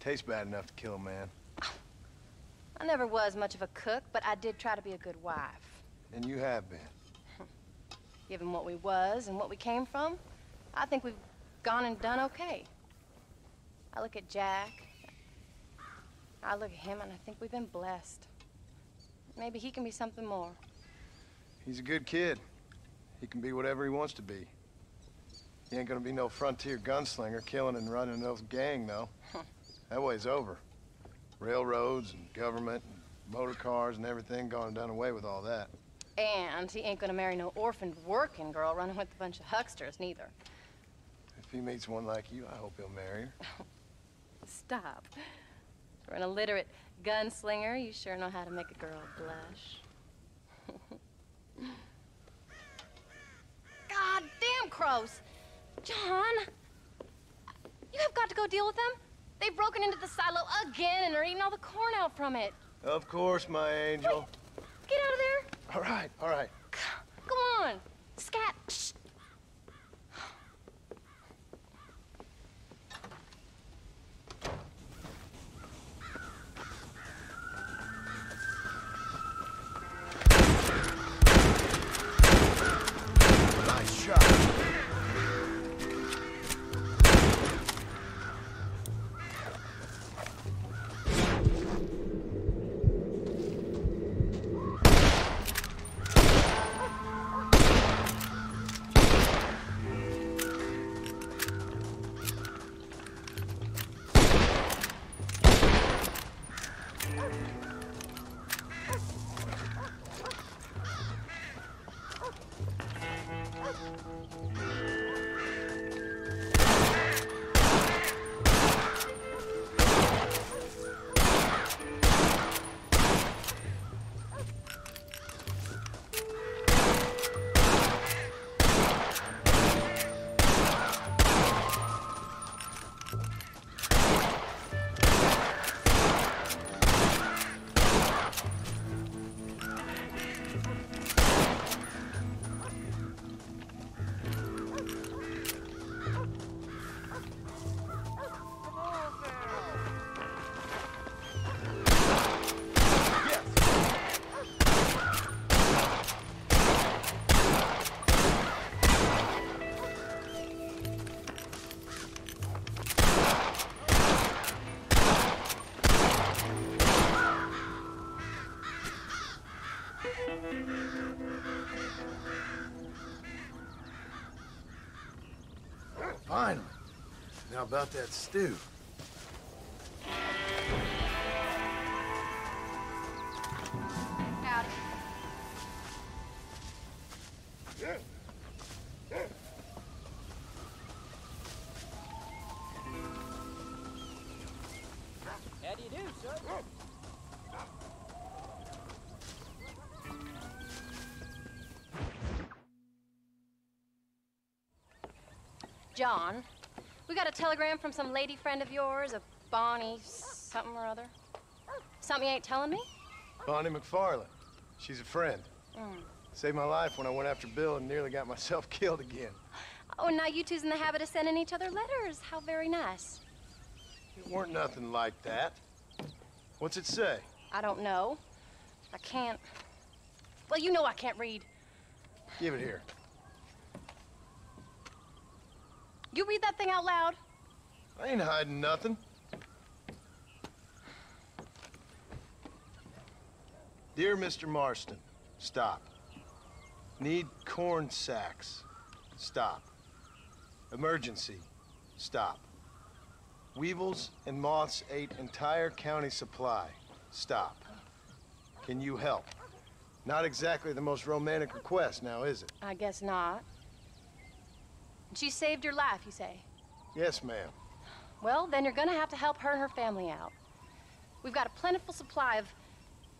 Tastes bad enough to kill a man. I never was much of a cook, but I did try to be a good wife. And you have been. Given what we was and what we came from, I think we've gone and done okay. I look at Jack. I look at him and I think we've been blessed. Maybe he can be something more. He's a good kid. He can be whatever he wants to be. He ain't gonna be no frontier gunslinger killing and running no gang, though. That way's over. Railroads and government and motor cars and everything gone and done away with all that. And he ain't gonna marry no orphaned working girl running with a bunch of hucksters, neither. If he meets one like you, I hope he'll marry her. Stop. For an illiterate gunslinger, you sure know how to make a girl blush. God damn crows! John! You have got to go deal with them? They've broken into the silo again and are eating all the corn out from it. Of course, my angel. Wait, get out of there. All right, all right. Come on. Scat. Shh. Nice shot. Finally. Now about that stew. Howdy. How do you do, sir? John, we got a telegram from some lady friend of yours, a Bonnie something or other. Something you ain't telling me? Bonnie McFarland. She's a friend. Mm. Saved my life when I went after Bill and nearly got myself killed again. Oh, and now you two's in the habit of sending each other letters. How very nice. It weren't nothing like that. What's it say? I don't know. I can't... Well, you know I can't read. Give it here. You read that thing out loud? I ain't hiding nothing. Dear Mr. Marston, stop. Need corn sacks. Stop. Emergency. Stop. Weevils and moths ate entire county supply. Stop. Can you help? Not exactly the most romantic request now, is it? I guess not. She saved your life, you say? Yes, ma'am. Well, then you're gonna have to help her and her family out. We've got a plentiful supply of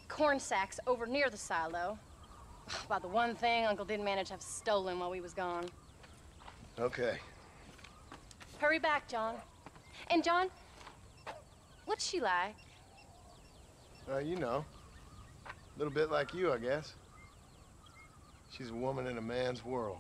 corn sacks over near the silo. About the one thing Uncle didn't manage to have stolen while we was gone. Okay. Hurry back, John. And John, what's she like? You know. A little bit like you, I guess. She's a woman in a man's world.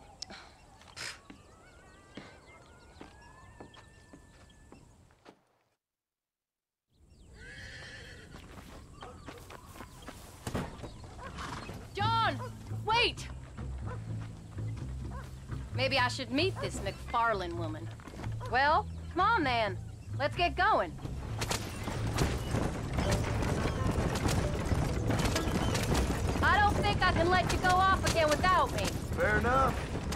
John, wait! Maybe I should meet this McFarland woman. Well, come on then. Let's get going. I don't think I can let you go off again without me. Fair enough.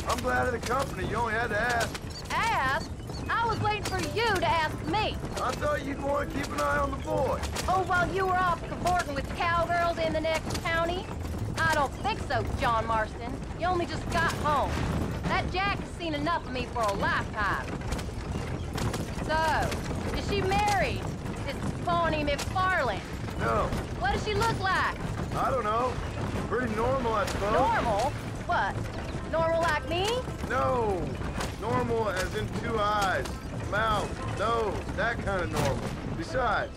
I'm glad of the company. You only had to ask. Ask? I was waiting for you to ask me. I thought you'd want to keep an eye on the boy. Oh, while you were off cavorting with cowgirls in the next county? I don't think so, John Marston. You only just got home. That Jack has seen enough of me for a lifetime. So, is she married? This Bonnie McFarland? No. What does she look like? I don't know. Pretty normal, I suppose. Normal? What? Normal like me? No. Normal as in 2 eyes. mouth, nose, that kind of normal. Besides,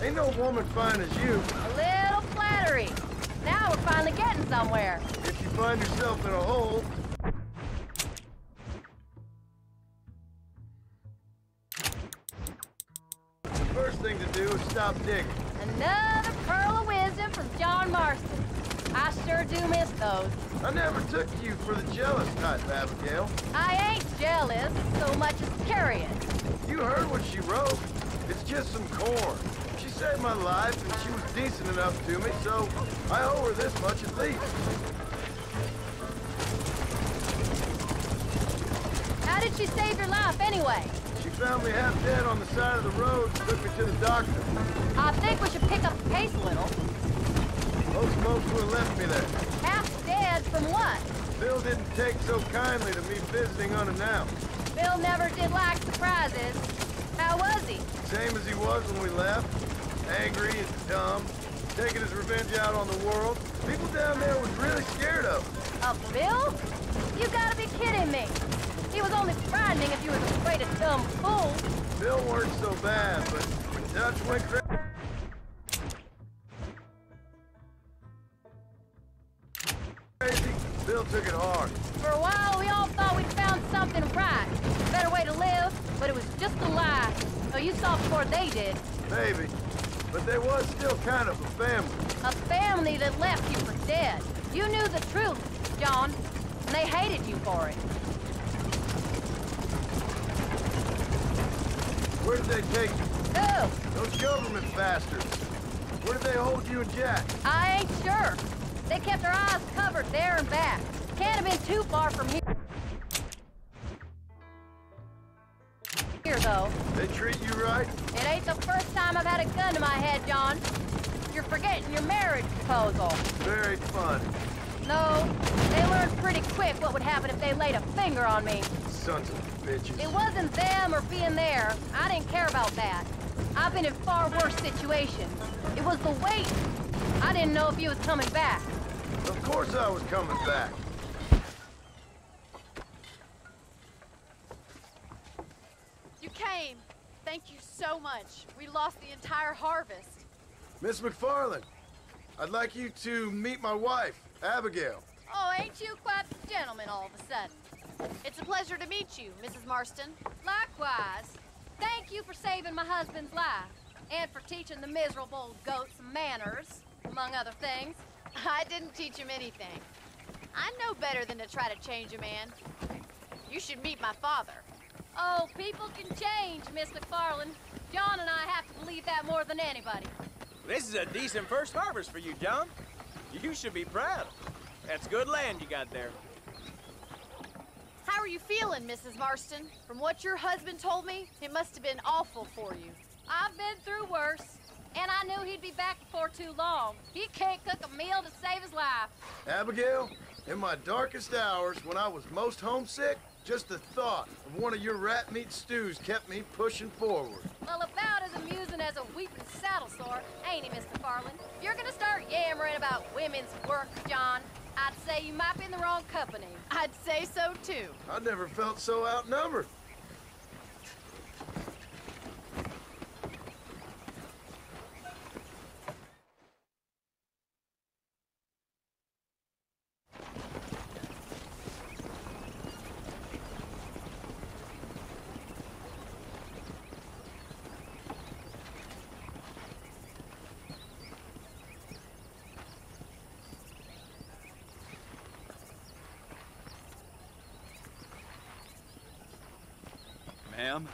ain't no woman fine as you. A little flattery. Now we're finally getting somewhere. If you find yourself in a hole, the first thing to do is stop digging. Another pearl of wisdom from John Marston. I sure do miss those. I never took you for the jealous type, Abigail. I ain't jealous so much as curious. You heard what she wrote. It's just some corn. She saved my life, and she was decent enough to me, so I owe her this much at least. How did she save your life anyway? She found me half dead on the side of the road and took me to the doctor. I think we should pick up the pace a little. Most folks would have left me there. Half dead from what? Bill didn't take so kindly to me visiting unannounced. Bill never did like surprises. How was he? Same as he was when we left. Angry and dumb. Taking his revenge out on the world. People down there was really scared of him. Of Bill? You gotta be kidding me. He was only frightening if you was afraid of dumb fools. Bill weren't so bad, but when Dutch went crazy, Bill took it hard. For a while, we all thought we'd found something right. A better way to live, but it was just a lie. Oh, you saw before they did. Maybe. But they was still kind of a family. A family that left you for dead. You knew the truth, John, and they hated you for it. Where did they take you? Who? Those government bastards. Where did they hold you and Jack? I ain't sure. They kept their eyes covered there and back. Can't have been too far from here. Though. They treat you right? It ain't the first time I've had a gun to my head, John. You're forgetting your marriage proposal. Very funny. No, they learned pretty quick what would happen if they laid a finger on me. Sons of bitches. It wasn't them or being there. I didn't care about that. I've been in far worse situations. It was the wait. I didn't know if you was coming back. Of course I was coming back. You came. Thank you so much. We lost the entire harvest. Miss McFarland, I'd like you to meet my wife, Abigail. Oh, ain't you quite the gentleman all of a sudden? It's a pleasure to meet you, Mrs. Marston. Likewise. Thank you for saving my husband's life. And for teaching the miserable goats manners, among other things. I didn't teach him anything. I know better than to try to change a man. You should meet my father. Oh, people can change, Miss McFarland. John and I have to believe that more than anybody. This is a decent first harvest for you, John. You should be proud. That's good land you got there. How are you feeling, Mrs. Marston? From what your husband told me, it must have been awful for you. I've been through worse, and I knew he'd be back before too long. He can't cook a meal to save his life. Abigail, in my darkest hours, when I was most homesick, just the thought of one of your rat meat stews kept me pushing forward. Well, about as amusing as a weeping saddle sore, ain't he, Mr. Farland? If you're gonna start yammering about women's work, John, I'd say you might be in the wrong company. I'd say so, too. I never felt so outnumbered. Ma'am?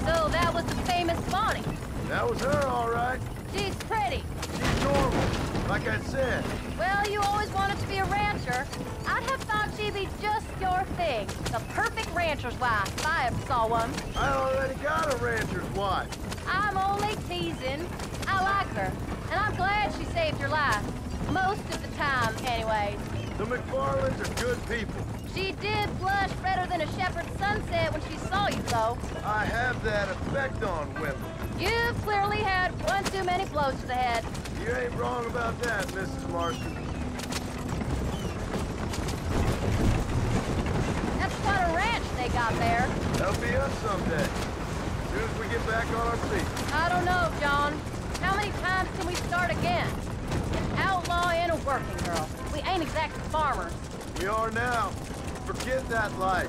So that was the famous Bonnie. That was her, all right. She's pretty. She's normal, like I said. Well, you always wanted to be a rancher. I'd have thought she'd be just your thing. The perfect rancher's wife, if I ever saw one. I already got a rancher's wife. I'm only teasing. I like her, and I'm glad she saved your life. Most of the time, anyways. The McFarlands are good people. She did blush redder than a shepherd's sunset when she saw you, though. I have that effect on women. You've clearly had one too many blows to the head. You ain't wrong about that, Mrs. Marston. That's quite a ranch they got there. That'll be us someday. As soon as we get back on our feet. I don't know, John. How many times can we start again? An outlaw and a working girl. We ain't exactly farmers. We are now. Forget that life.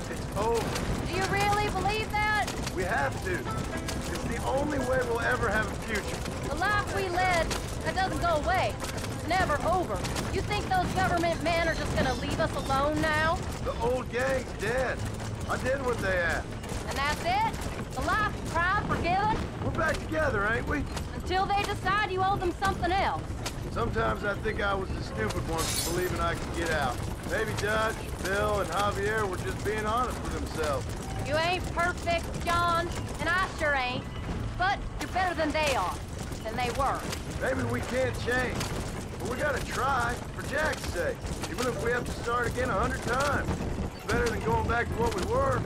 It's over. Do you really believe that? We have to. It's the only way we'll ever have a future. The life we led, that doesn't go away. It's never over. You think those government men are just gonna leave us alone now? The old gang's dead. I did what they asked. And that's it? The life, crime, forgiven? We're back together, ain't we? Until they decide you owe them something else. Sometimes I think I was the stupid one for believing I could get out. Maybe Dutch, Bill, and Javier were just being honest with themselves. You ain't perfect, John, and I sure ain't. But you're better than they are. Than they were. Maybe we can't change. But we gotta try, for Jack's sake. Even if we have to start again 100 times. It's better than going back to what we were.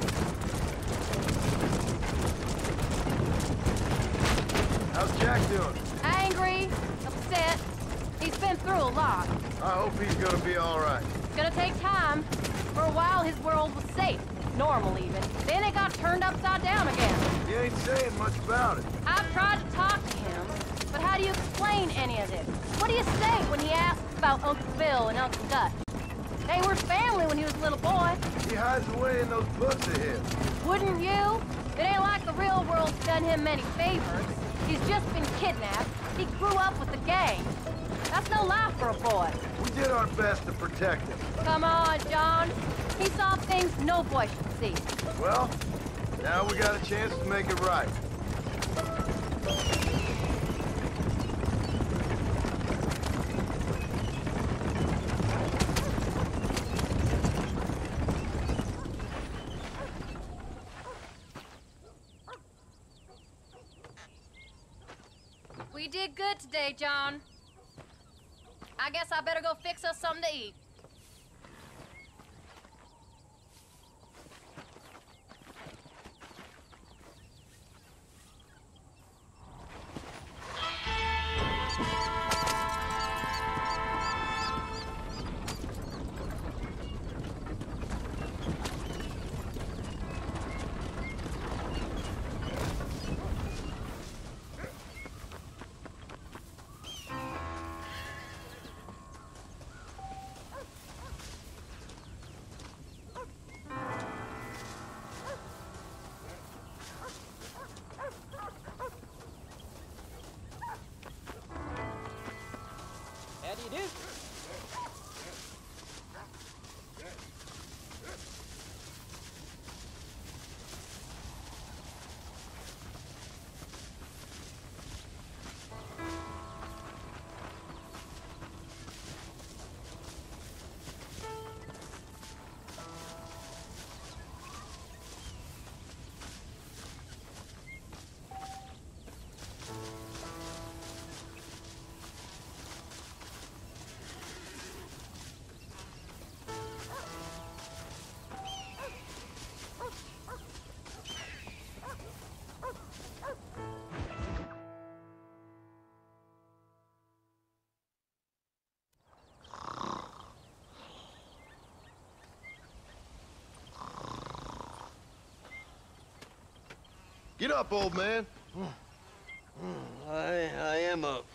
How's Jack doing? Angry, upset. He's been through a lot. I hope he's gonna be all right. It's gonna take time. For a while, his world was safe. Normal, even. Then it got turned upside down again. He ain't saying much about it. I've tried to talk to him, but how do you explain any of this? What do you say when he asks about Uncle Bill and Uncle Dutch? They were family when he was a little boy. He hides away in those books of his. Wouldn't you? It ain't like the real world's done him many favors. He's just been kidnapped. He grew up with the gang. That's no life for a boy. We did our best to protect him. Come on, John. He saw things no boy should see. Well, now we got a chance to make it right. We did good today, John. I guess I better go fix us something to eat. How do you do? Get up, old man. I am up.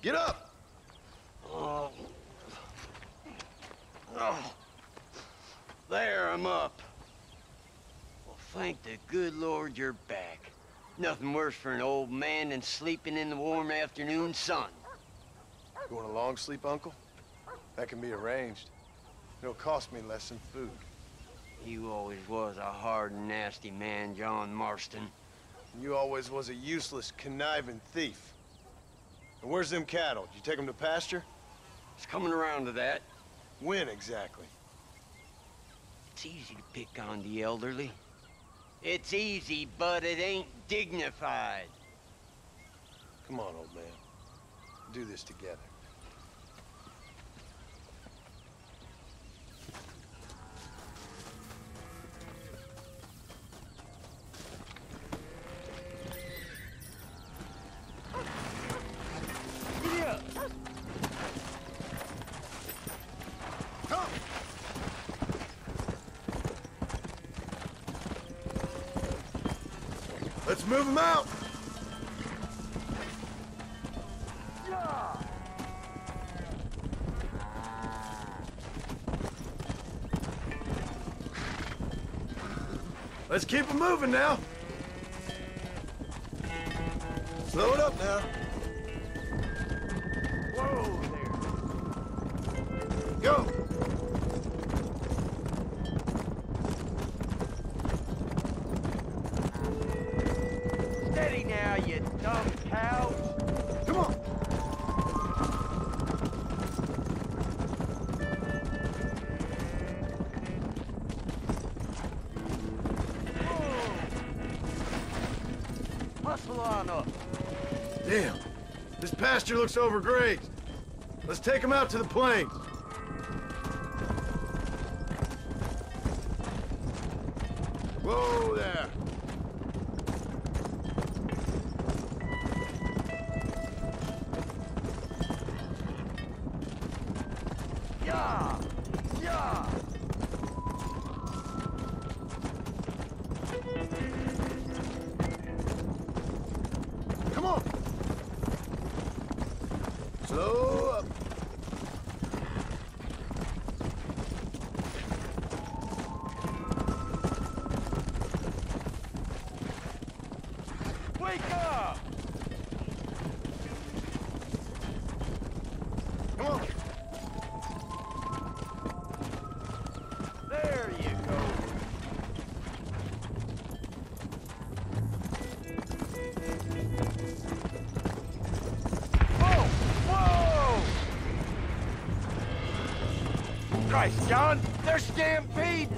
Get up! Oh. There, I'm up. Well, thank the good Lord you're back. Nothing worse for an old man than sleeping in the warm afternoon sun. You want a long sleep, Uncle? That can be arranged. It'll cost me less than food. You always was a hard and nasty man, John Marston. You always was a useless, conniving thief. And where's them cattle? Did you take them to pasture? It's coming around to that. When exactly? It's easy to pick on the elderly. It's easy, but it ain't dignified. Come on, old man. do this together. Let's move them out! Let's keep them moving now. Slow it up now. Whoa there. Go! Steady now, you dumb cow. Come on! Hustle on up. Damn, this pasture looks overgrazed. Let's take them out to the plains. Whoa there. Yeah! Yeah! Come on. Slow up. Wake up! Come on. There you go. Whoa! Whoa! Christ, John, they're stampeding!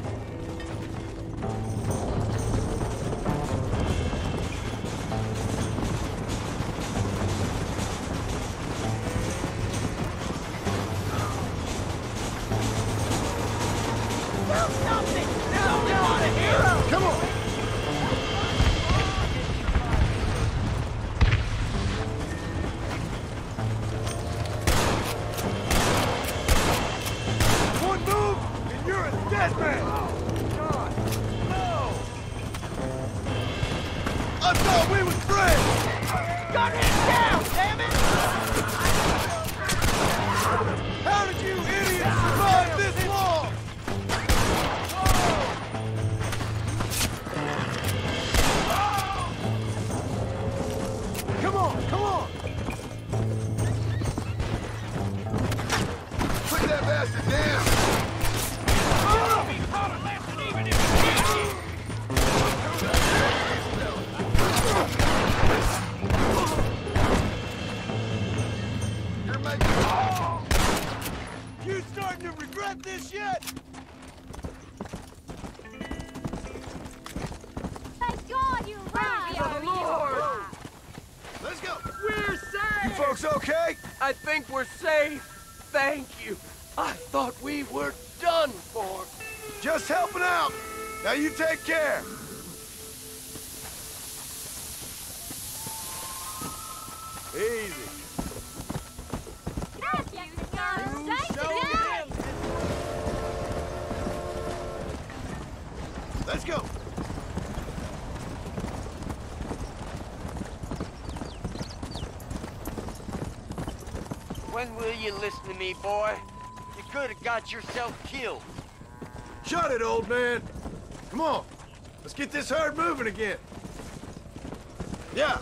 Come on. One move, and you're a dead man. John, no! I thought we was friends. Got him down, damn it! How did you idiots survive this long? Come on, come on! Put that bastard down! You're making... You starting to regret this yet? Thank God you're right. For the Lord! Let's go! We're safe! You folks okay? I think we're safe. Thank you. I thought we were done for. Just helping out. Now you take care. Easy. Let's go. When will you listen to me, boy? You could have got yourself killed. Shut it, old man. Come on. Let's get this herd moving again. Yeah.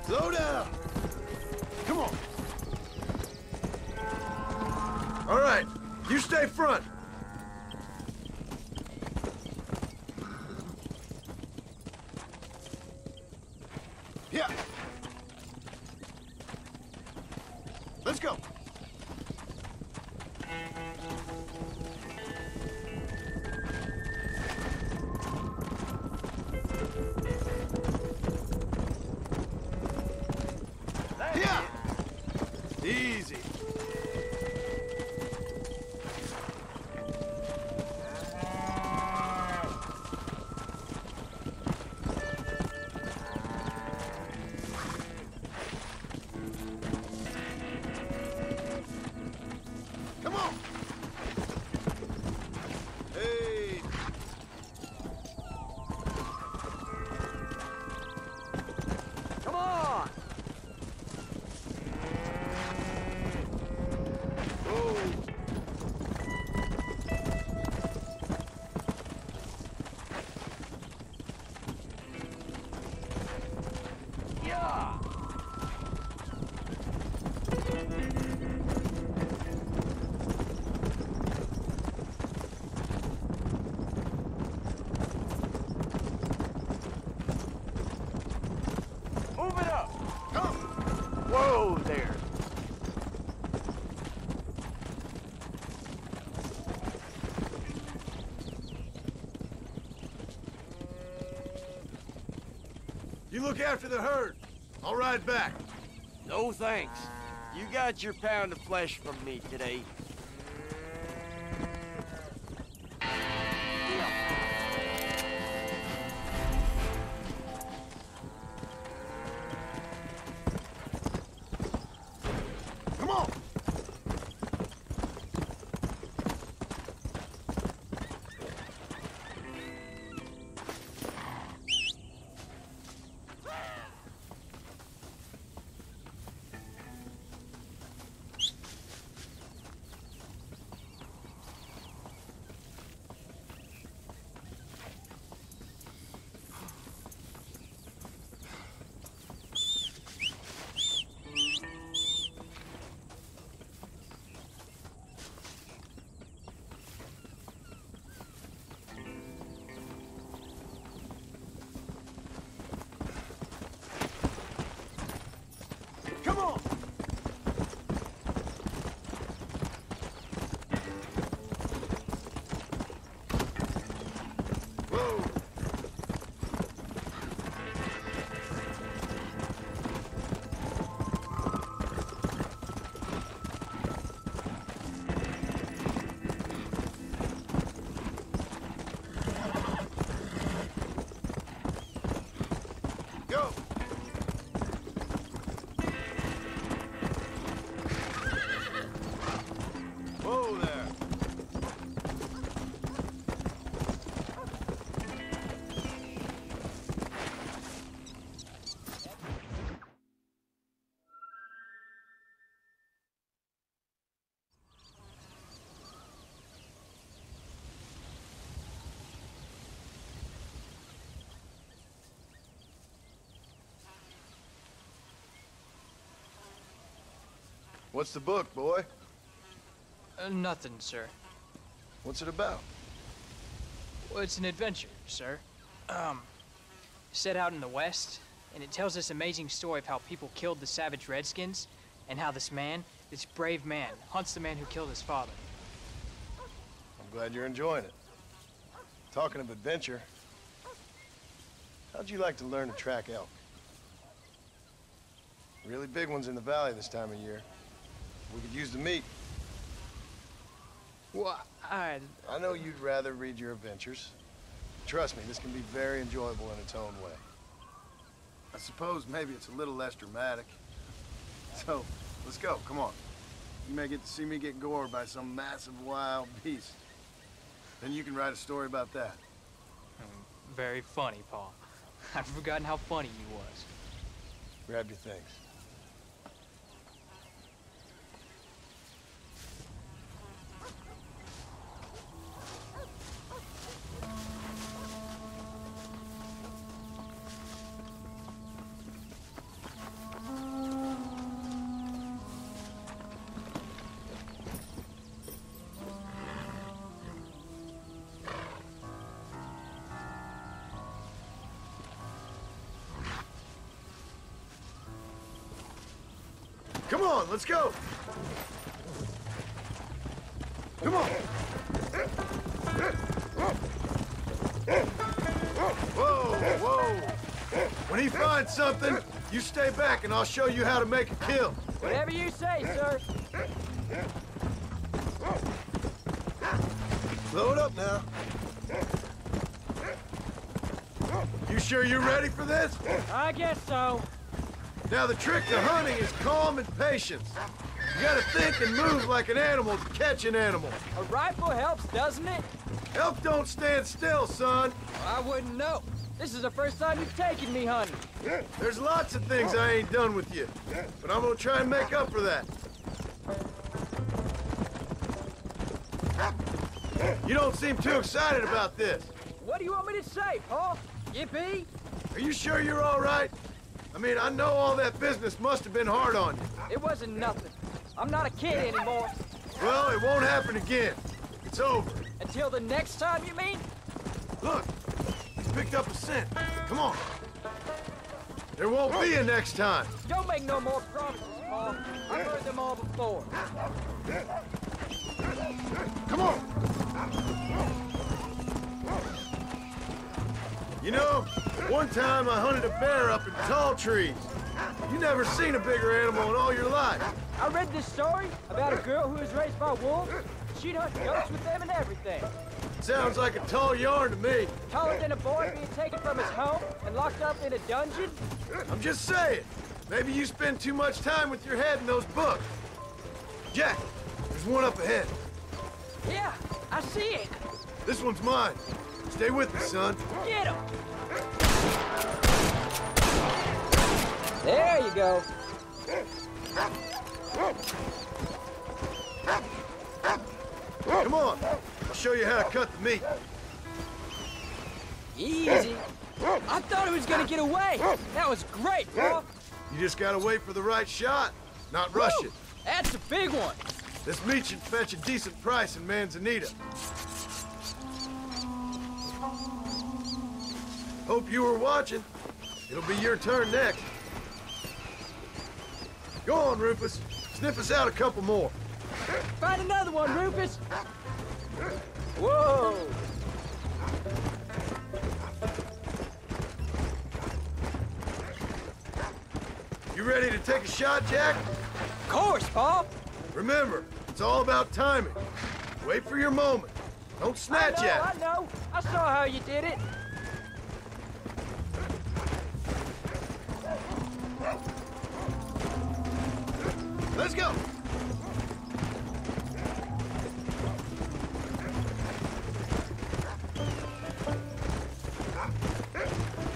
Slow down. Come on. All right. You stay front. Yeah. Yeah. Easy. Come on. Hey. Come on! Yeah! Move it up! Come! Whoa there! You look after the herd. I'll ride back. No thanks. You got your pound of flesh from me today. Come on! Come on! Whoa! Go! Whoa there! What's the book, boy? Nothing, sir. What's it about? Well, it's an adventure, sir. Set out in the West, and it tells this amazing story of how people killed the savage Redskins, and how this man, this brave man, hunts the man who killed his father. I'm glad you're enjoying it. Talking of adventure, how'd you like to learn to track elk? Really big ones in the valley this time of year. We could use the meat. Well, I know you'd rather read your adventures. Trust me, this can be very enjoyable in its own way. I suppose maybe it's a little less dramatic. So, let's go, come on. You may get to see me get gored by some massive wild beast. Then you can write a story about that. Very funny, Paul. I've forgotten how funny you was. Grab your things. Come on, let's go! Come on. Whoa, whoa. When he finds something, you stay back and I'll show you how to make a kill. Whatever you say, sir. Load up now. You sure you're ready for this? I guess so. Now the trick to hunting is calm and patience. You gotta think and move like an animal to catch an animal. A rifle helps, doesn't it? Elk don't stand still, son. I wouldn't know. This is the first time you've taken me hunting. There's lots of things I ain't done with you, but I'm gonna try and make up for that. You don't seem too excited about this. What do you want me to say, Paul? Yippee? Are you sure you're all right? I mean, I know all that business must have been hard on you. It wasn't nothing. I'm not a kid anymore. Well, it won't happen again. It's over. Until the next time, you mean? Look, he's picked up a scent. Come on. There won't be a next time. Don't make no more promises, Paul. I've heard them all before. Come on. You know, one time I hunted a bear up in tall trees. You never seen a bigger animal in all your life. I read this story about a girl who was raised by wolves. She'd hunt goats with them and everything. Sounds like a tall yarn to me. Taller than a boy being taken from his home and locked up in a dungeon? I'm just saying. Maybe you spend too much time with your head in those books. Jack, there's one up ahead. Yeah, I see it. This one's mine. Stay with me, son. Get him! There you go. Come on. I'll show you how to cut the meat. Easy. I thought he was gonna get away. That was great, Paul. You just gotta wait for the right shot, not rush it. That's a big one. This meat should fetch a decent price in Manzanita. Hope you were watching. It'll be your turn next. Go on, Rufus. Sniff us out a couple more. Find another one, Rufus. Whoa. You ready to take a shot, Jack? Of course, Paul. Remember, it's all about timing. Wait for your moment. Don't snatch at it. I know. I saw how you did it. Let's go.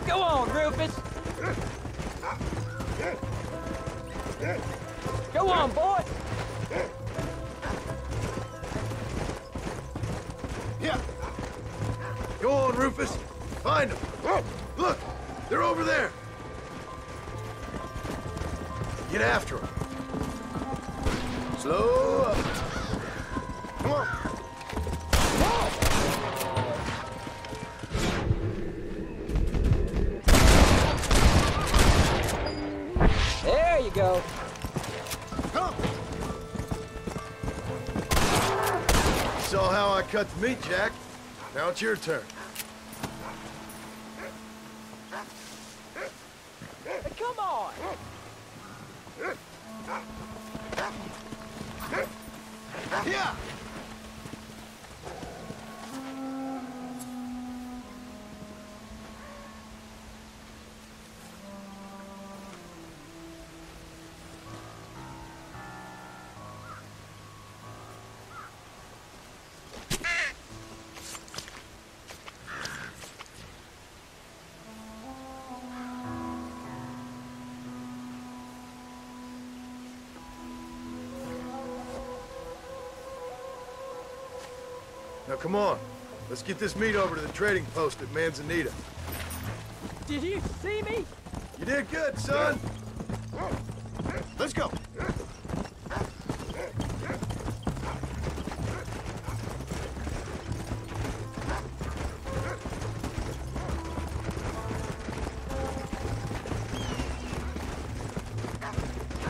Go on, Rufus. Go on, boy. Yeah. Go on, Rufus. Find them. Look, they're over there. Get after them. Slow up. Come on. There you go. Come. Saw how I cut the meat, Jack. Now it's your turn. Come on. Yeah. Now, come on. Let's get this meat over to the trading post at Manzanita. Did you see me? You did good, son. Let's go.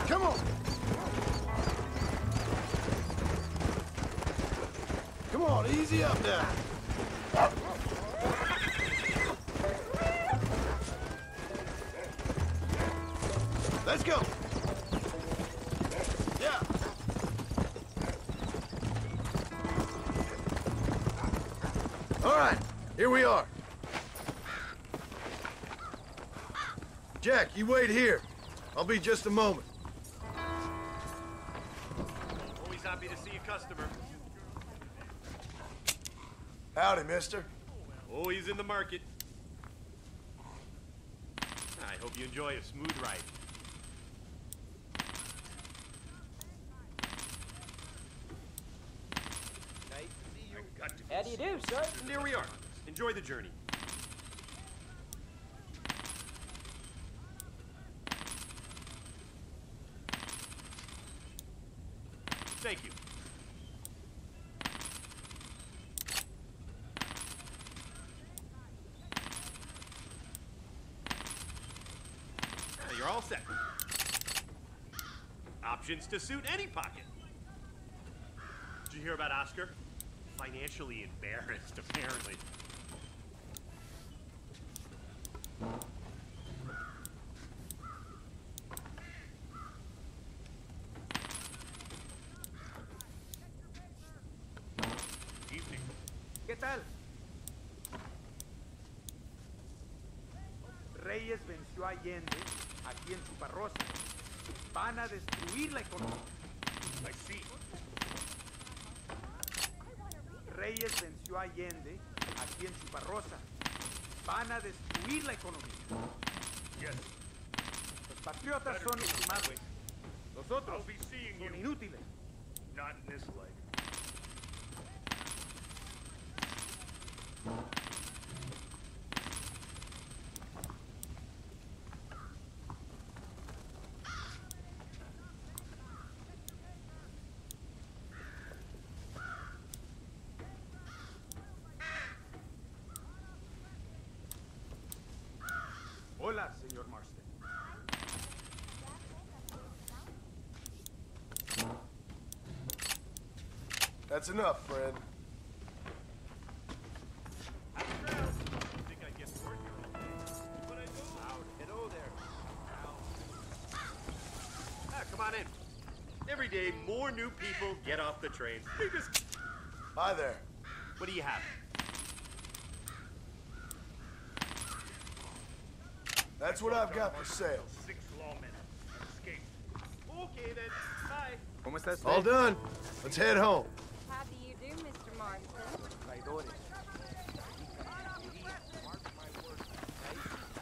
Come on. on, easy up now. Let's go. Yeah. All right, here we are. Jack, you wait here. I'll be just a moment. Always happy to see a customer. Howdy, mister. Always in the market. I hope you enjoy a smooth ride. Nice to see you. How do you do, sir? And there we are. Enjoy the journey. Thank you. You're all set. Options to suit any pocket. Did you hear about Oscar? Financially embarrassed, apparently. Evening. ¿Qué tal? Reyes venció a Allende aquí en Chuparrosa. Van a destruir la economía. I see. Reyes venció a Allende aquí en Chuparrosa. Van a destruir la economía. Yes. Los patriotas son estimados. Los otros I'll be seeing son you. inútiles. Not in this life. Hola, señor Marston. That's enough, friend. Think I get to work here all day. But I do. Hello there. Come on in. Every day, more new people get off the train. They just... Hi there. What do you have? That's what I've got for sale. 6 lawmen escaped. Okay then. Bye. ¿Cómo está usted? All done. Let's head home. How do you do, Mr. Marston? Traidores.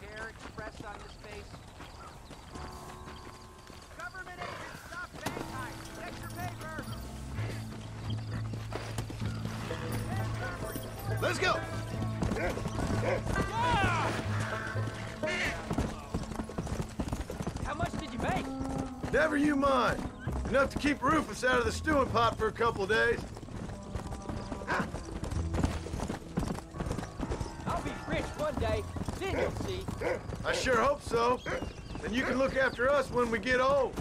Care expressed on his face. Government agents, stop bagpipes. Get your paper. Let's go. How much did you make? Never you mind. Enough to keep Rufus out of the stewing pot for a couple of days. I'll be rich one day, then you'll see. I sure hope so. Then you can look after us when we get old.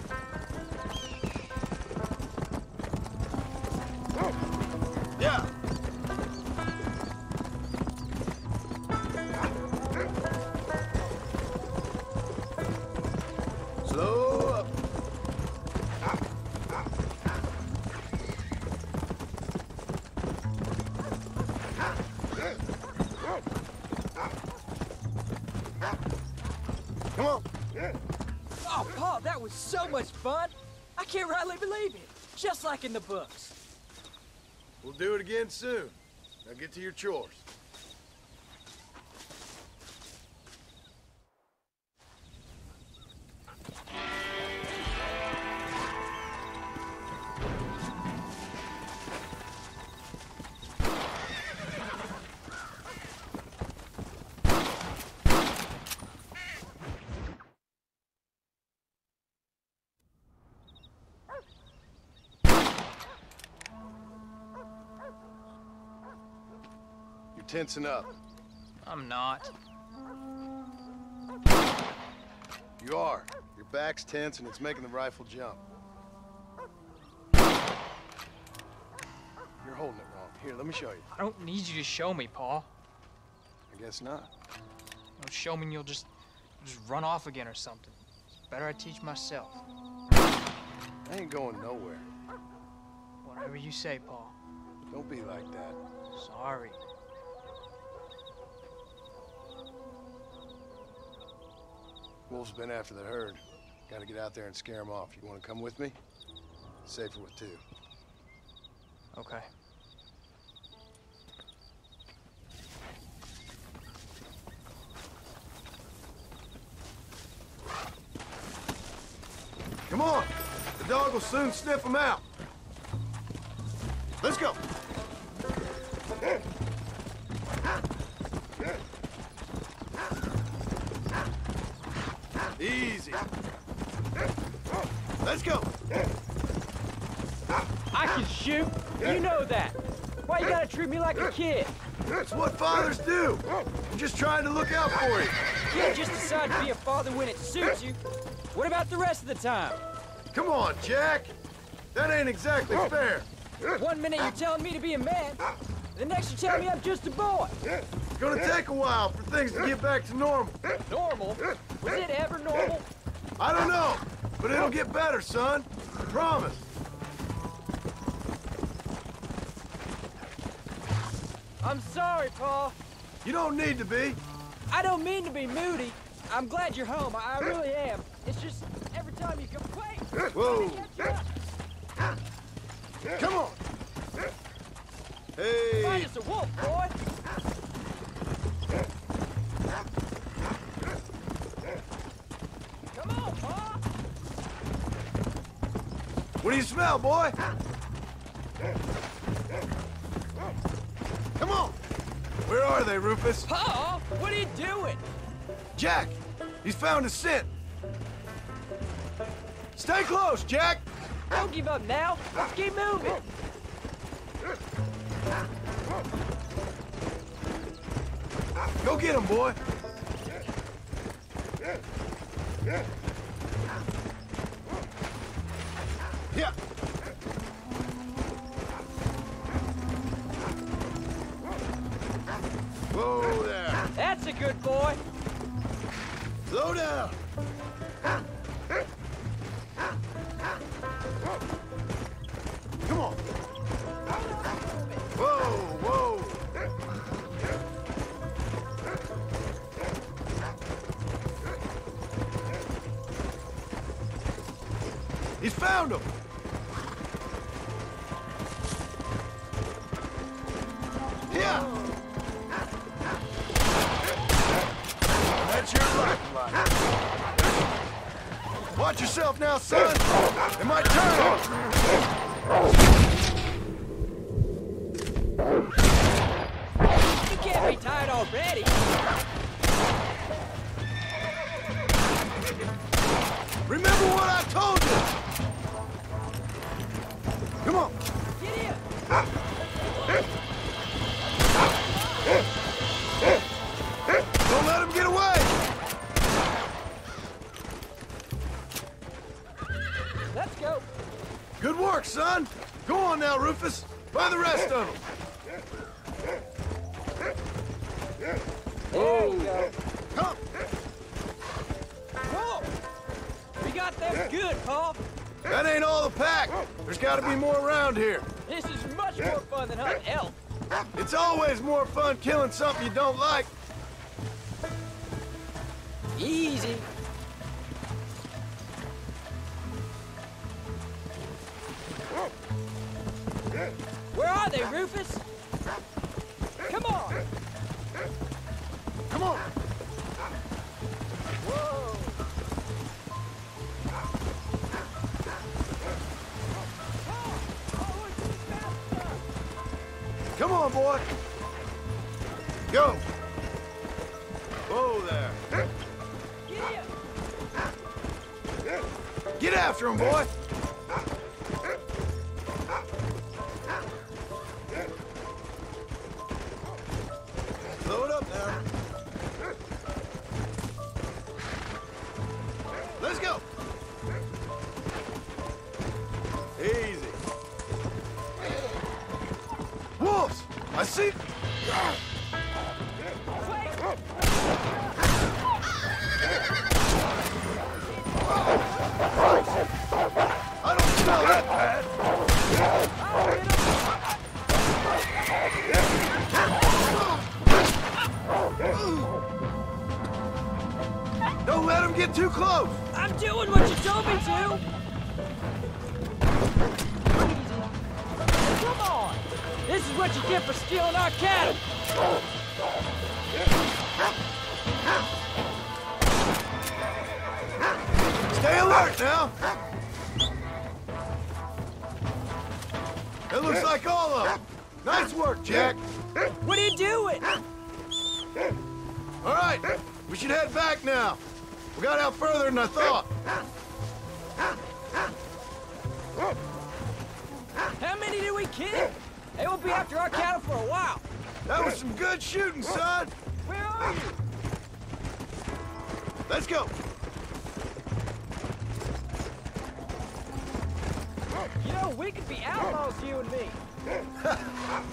Yeah. Slow up. Come on. Oh, Paul, that was so much fun. I can't rightly believe it. Just like in the books. We'll do it again soon. Now get to your chores. You're tensing up. I'm not. You are. Your back's tense and it's making the rifle jump. You're holding it wrong. Here, let me show you. I don't need you to show me, Paul. I guess not. Don't show me and you'll just run off again or something. It's better I teach myself. I ain't going nowhere. Whatever you say, Paul. Don't be like that. Sorry. Wolf's been after the herd. Gotta get out there and scare him off. You wanna come with me? Safer with two. Okay. Come on! The dog will soon sniff them out. Let's go! Easy. Let's go! I can shoot. You know that. Why you gotta treat me like a kid? That's what fathers do. I'm just trying to look out for you. You can't just decide to be a father when it suits you. What about the rest of the time? Come on, Jack. That ain't exactly fair. 1 minute you're telling me to be a man, the next you're telling me I'm just a boy. It's gonna take a while for things to get back to normal. Normal? Was it ever normal? I don't know, but it'll get better, son. I promise. I'm sorry, Paul. You don't need to be. I don't mean to be moody. I'm glad you're home. I really am. It's just every time you complain. Whoa. Come on. Hey. Find us a wolf, boy. Come on, Paul. What do you smell, boy? Come on. Where are they, Rufus? Paul, what are you doing? Jack, he's found a scent. Stay close, Jack. Don't give up now. Let's keep moving. Go get him, boy. Yeah. Whoa there. That's a good boy. Slow down. Come on. Whoa, whoa. He's found him. Yeah. That's your lifeline. Watch yourself now, son. It might turn on. You can't be tired already. Remember what I told you. Come on. Get in. Don't let him get away. Let's go. Good work, son. Go on now, Rufus. Find the rest of them. There you go. Come. Whoa. We got them good, Paul. That ain't all the pack. There's got to be more around here. This is much more fun than hunting elk. It's always more fun killing something you don't like. Easy. Where are they, Rufus? Come on. Come on. Whoa. Come on, boy. Go. Whoa there. Get after him, boy. Load up now. Let's go. Easy. Wolves! mercy! I don't smell that bad! Don't let him get too close! I'm doing what you told me to! Come on! This is what you get for stealing our cattle! Stay alert now! It looks like all of them. Nice work, Jack. What are you doing? All right, we should head back now. We got out further than I thought. How many did we kill? They won't be after our cattle for a while. That was some good shooting, son. Where are you? Let's go. You know, we could be outlaws, you and me.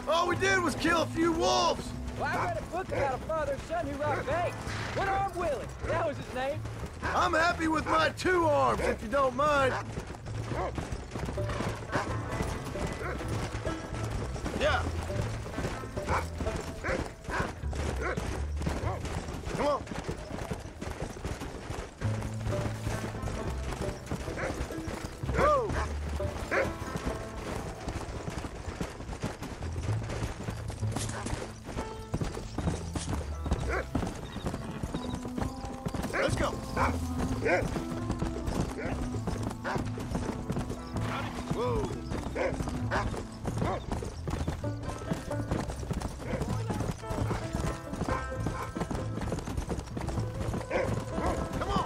All we did was kill a few wolves. Well, I read a book about a father and son who robbed banks. One-armed Willie, that was his name. I'm happy with my 2 arms, if you don't mind. Yeah. Come on. Whoa. Let's go. Whoa. Come on. Come on.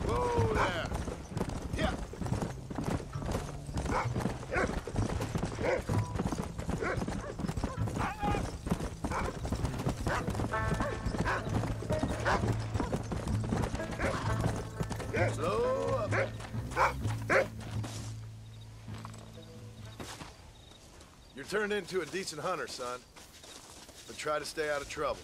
Whoa there. Yeah. Slow up. You're turned into a decent hunter, son. But try to stay out of trouble.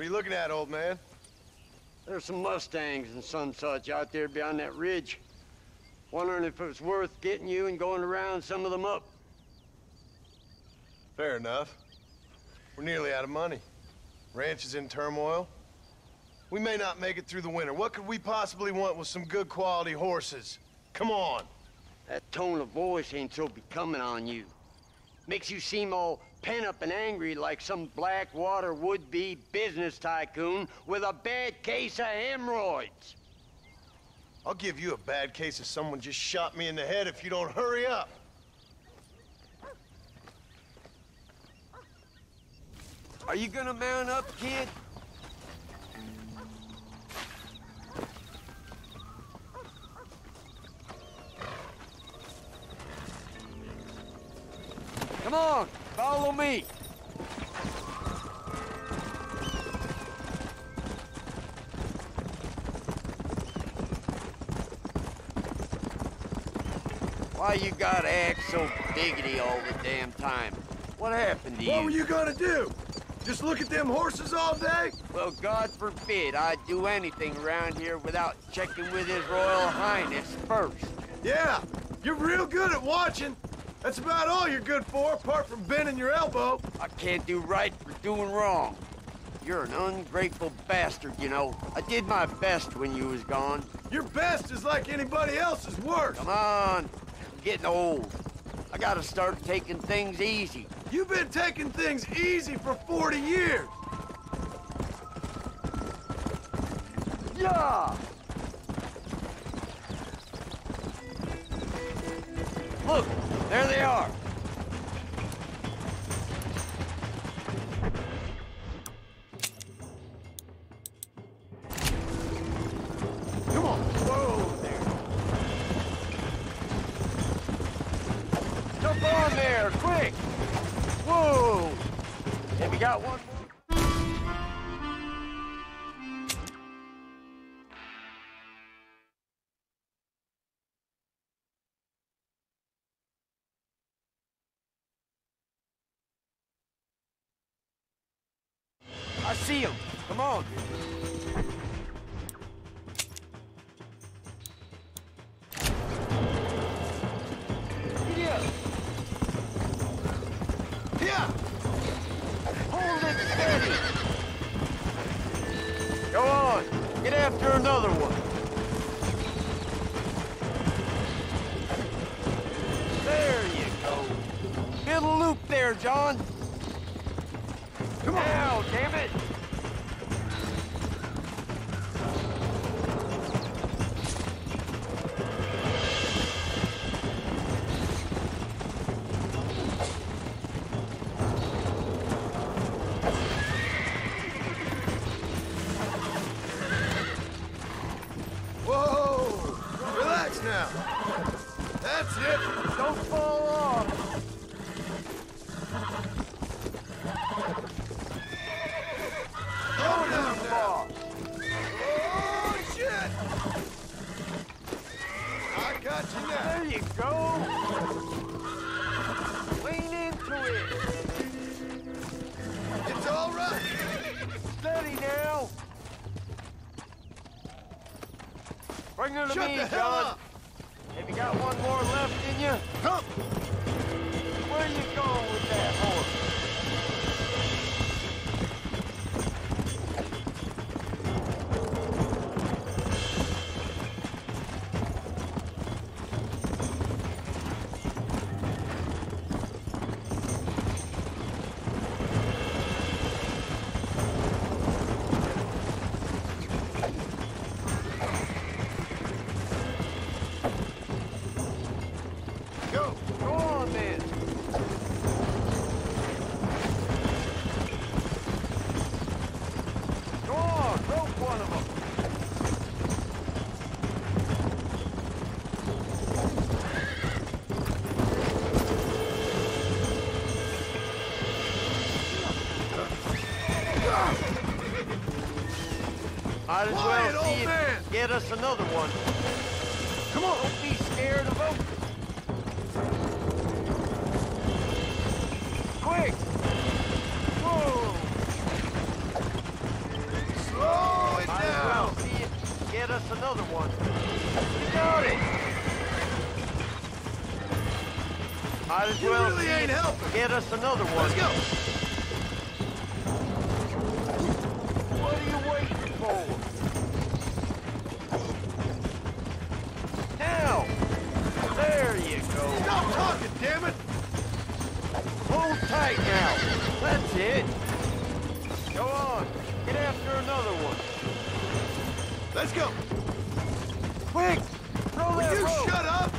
are you looking at, old man? There's some Mustangs and Sunsets out there beyond that ridge. Wondering if it's worth getting you and going around some of them up. Fair enough. We're nearly out of money. Ranch is in turmoil. We may not make it through the winter. What could we possibly want with some good quality horses? Come on. That tone of voice ain't so becoming on you. Makes you seem all pent up and angry like some Blackwater would-be business tycoon with a bad case of hemorrhoids. I'll give you a bad case of someone just shot me in the head if you don't hurry up. Are you gonna mount up, kid? Come on, follow me. Why you gotta act so biggity all the damn time? What happened to you? What were you gonna do? Just look at them horses all day? Well, God forbid I'd do anything around here without checking with His Royal Highness first. Yeah, you're real good at watching. That's about all you're good for, apart from bending your elbow. I can't do right for doing wrong. You're an ungrateful bastard, you know. I did my best when you was gone. Your best is like anybody else's worst. Come on, I'm getting old. I gotta start taking things easy. You've been taking things easy for 40 years. Yeah! Look, there they are. Come on. Whoa there. Jump on there, quick. Whoa. Have you got one more? I see him. Come on. Yeah. Yeah. Hold it steady. Go on. Get after another one. There you go. Middle loop there, John. Come on. Now, damn it. Whoa! Relax now. That's it. Don't fall off. Go down now. Oh, shit. I got you now. There you go. Lean into it. It's all right. Steady now. Bring her to Shut me, the hell John. up. Have you got one more left in you? Come. Where are you going with that horse? Go on, then. Go on, rope one of them. Might as Quiet, well see old if man. get us another one. Come on. Don't be scared of them. Quick! Whoa! Might as You well really see ain't if helping. get us another one. Let's go. What are you waiting for? Now! There you go. Stop talking, damn it! Hold tight now. That's it. Go on. Get after another one. Let's go. Quick! Throw Will that you rope. shut up?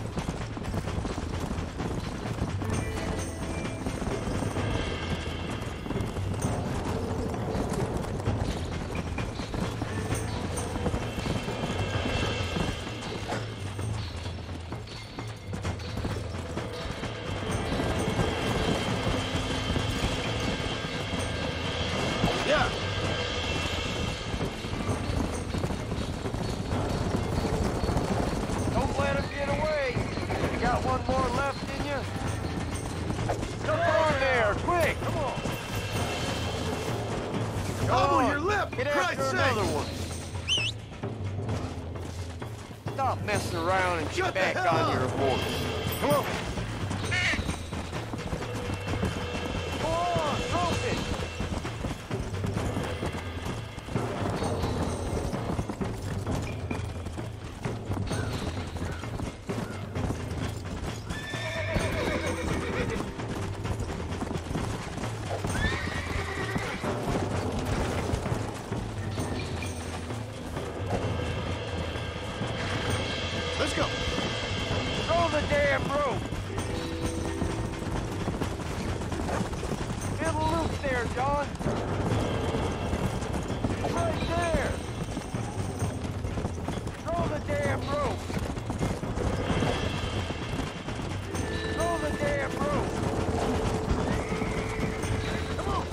Yeah. Don't let him get away. You got one more left in you? Jump on there, quick! Come on. Gobble your lip, Get for after Christ's another sake. one. Stop messing around and Shut get the back hell on up. your horse. Come on. Go on, rope it. Let's go. Throw the damn rope. Get a loop there, John. Right there. Throw the damn rope. Throw the damn rope. Come on.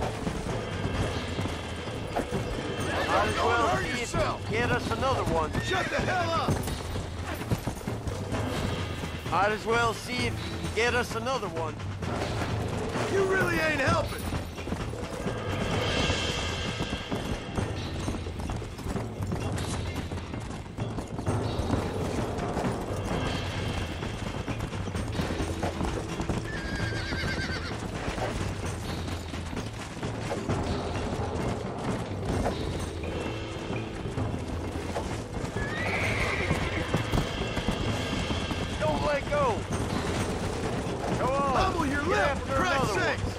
Might as Don't well hurt see if yourself. you get us another one. Shut the hell up. Might as well see if you can get us another one. You really ain't helping. Don't let go. Go on. Bubble your Get lip, after for Christ's another sake. one.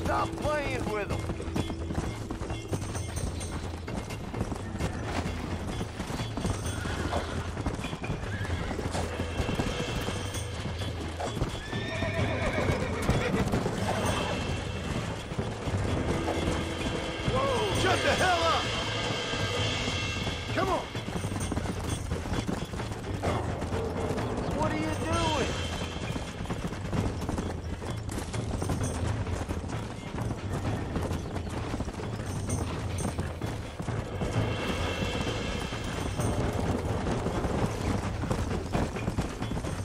Stop playing with them. Whoa. Shut the hell up. Come on. What are you doing?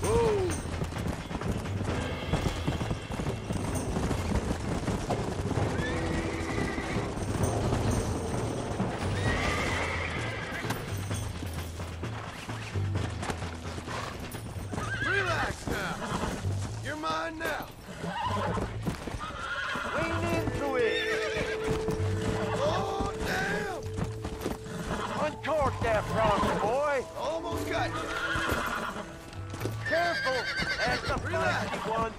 Whoa. Relax now. You're mine now. Lean into it. Oh, damn. Uncork that frosty boy. Almost got you. Careful. That's a Relax. feisty one.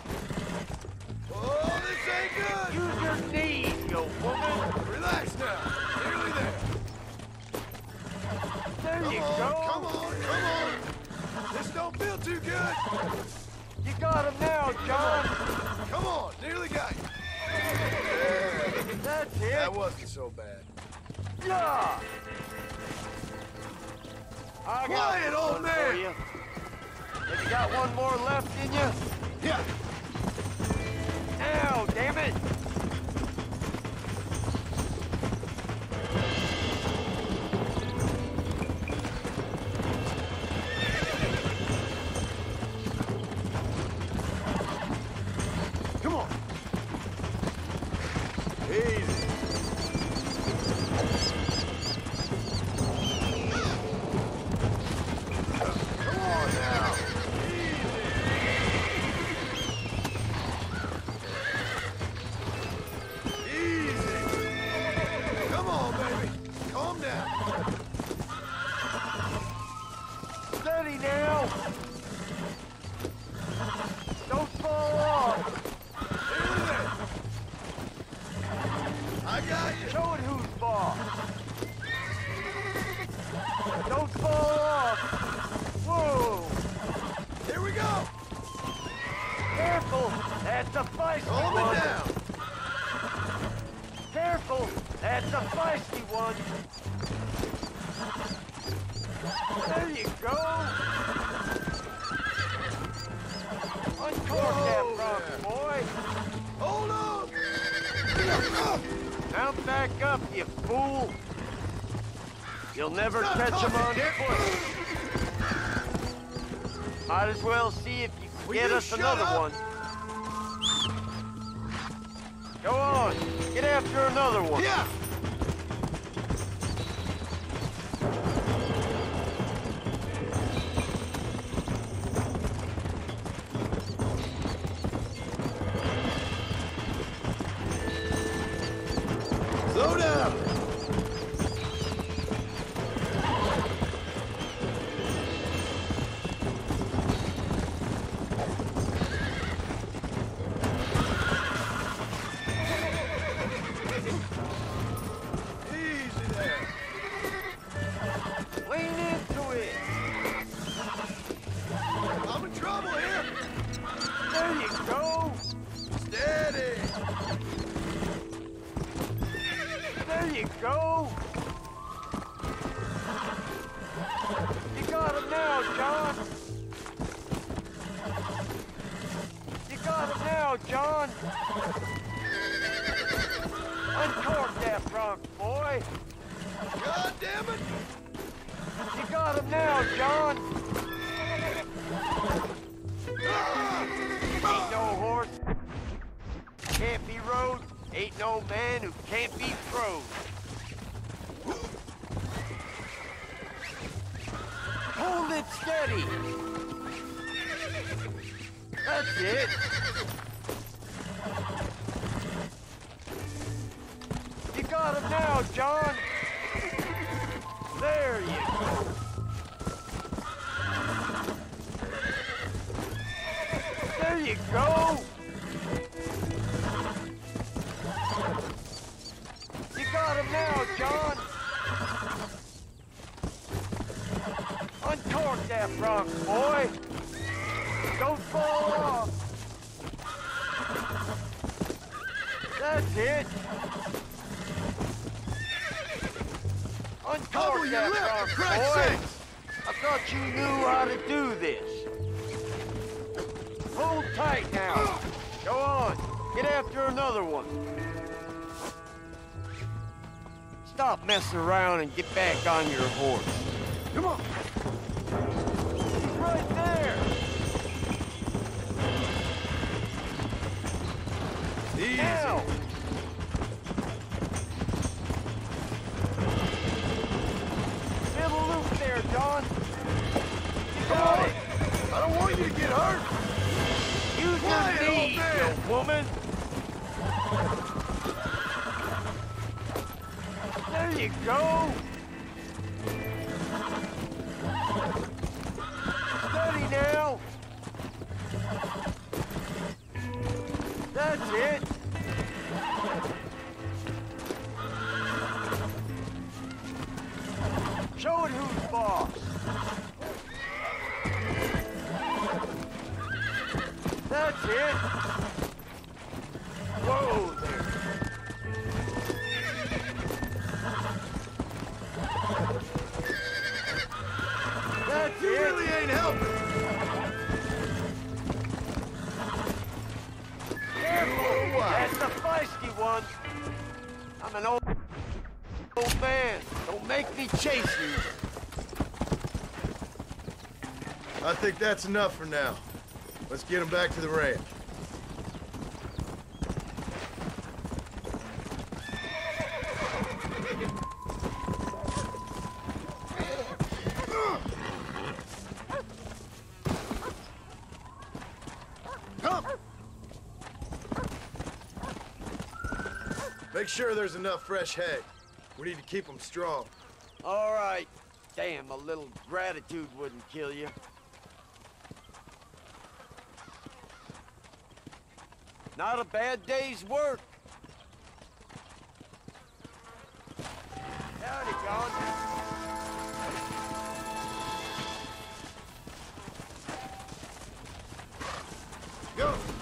Oh, this ain't good. Use your knees, you woman. Relax now. Nearly there. There Come you on, go. come on, come on. This don't feel too good. You got him now, John. Come on, nearly got you. That's it. That wasn't so bad. Yeah. I got Quiet, old one man. for you. Have you got one more left in you? Yeah. Now, damn it. Come on. Easy. Come on now. You'll never catch him on foot. Might as well see if you can get us another one. Go on, get after another one. Yeah. Slow down. Go! You got him now, John! You got him now, John! Uncork that bronc, boy! God damn it! You got him now, John! Ain't no horse can't be rode. Ain't no man who can't be throwed. Hold it steady. That's it. You got him now, John. There you go. There you go. You got him now, John. Uncork that bronc, boy. Don't fall off. That's it. Uncork that bronc, boy. I thought you knew how to do this. Hold tight now. Go on. Get after another one. Stop messing around and get back on your horse. Come on. He's right there. Easy. Now. Middle loop there, John. You got it. I don't want you to get hurt. Use your knees, you woman. There you go. Steady now. That's it. Show it who's boss. That's it. Whoa there. That's You it. really ain't helping. Careful. That's the feisty one. I'm an old man. Don't make me chase you. I think that's enough for now. Let's get him back to the ranch. Come! Make sure there's enough fresh hay. We need to keep them strong. All right. Damn, a little gratitude wouldn't kill you. Not a bad day's work. Howdy, John. Go!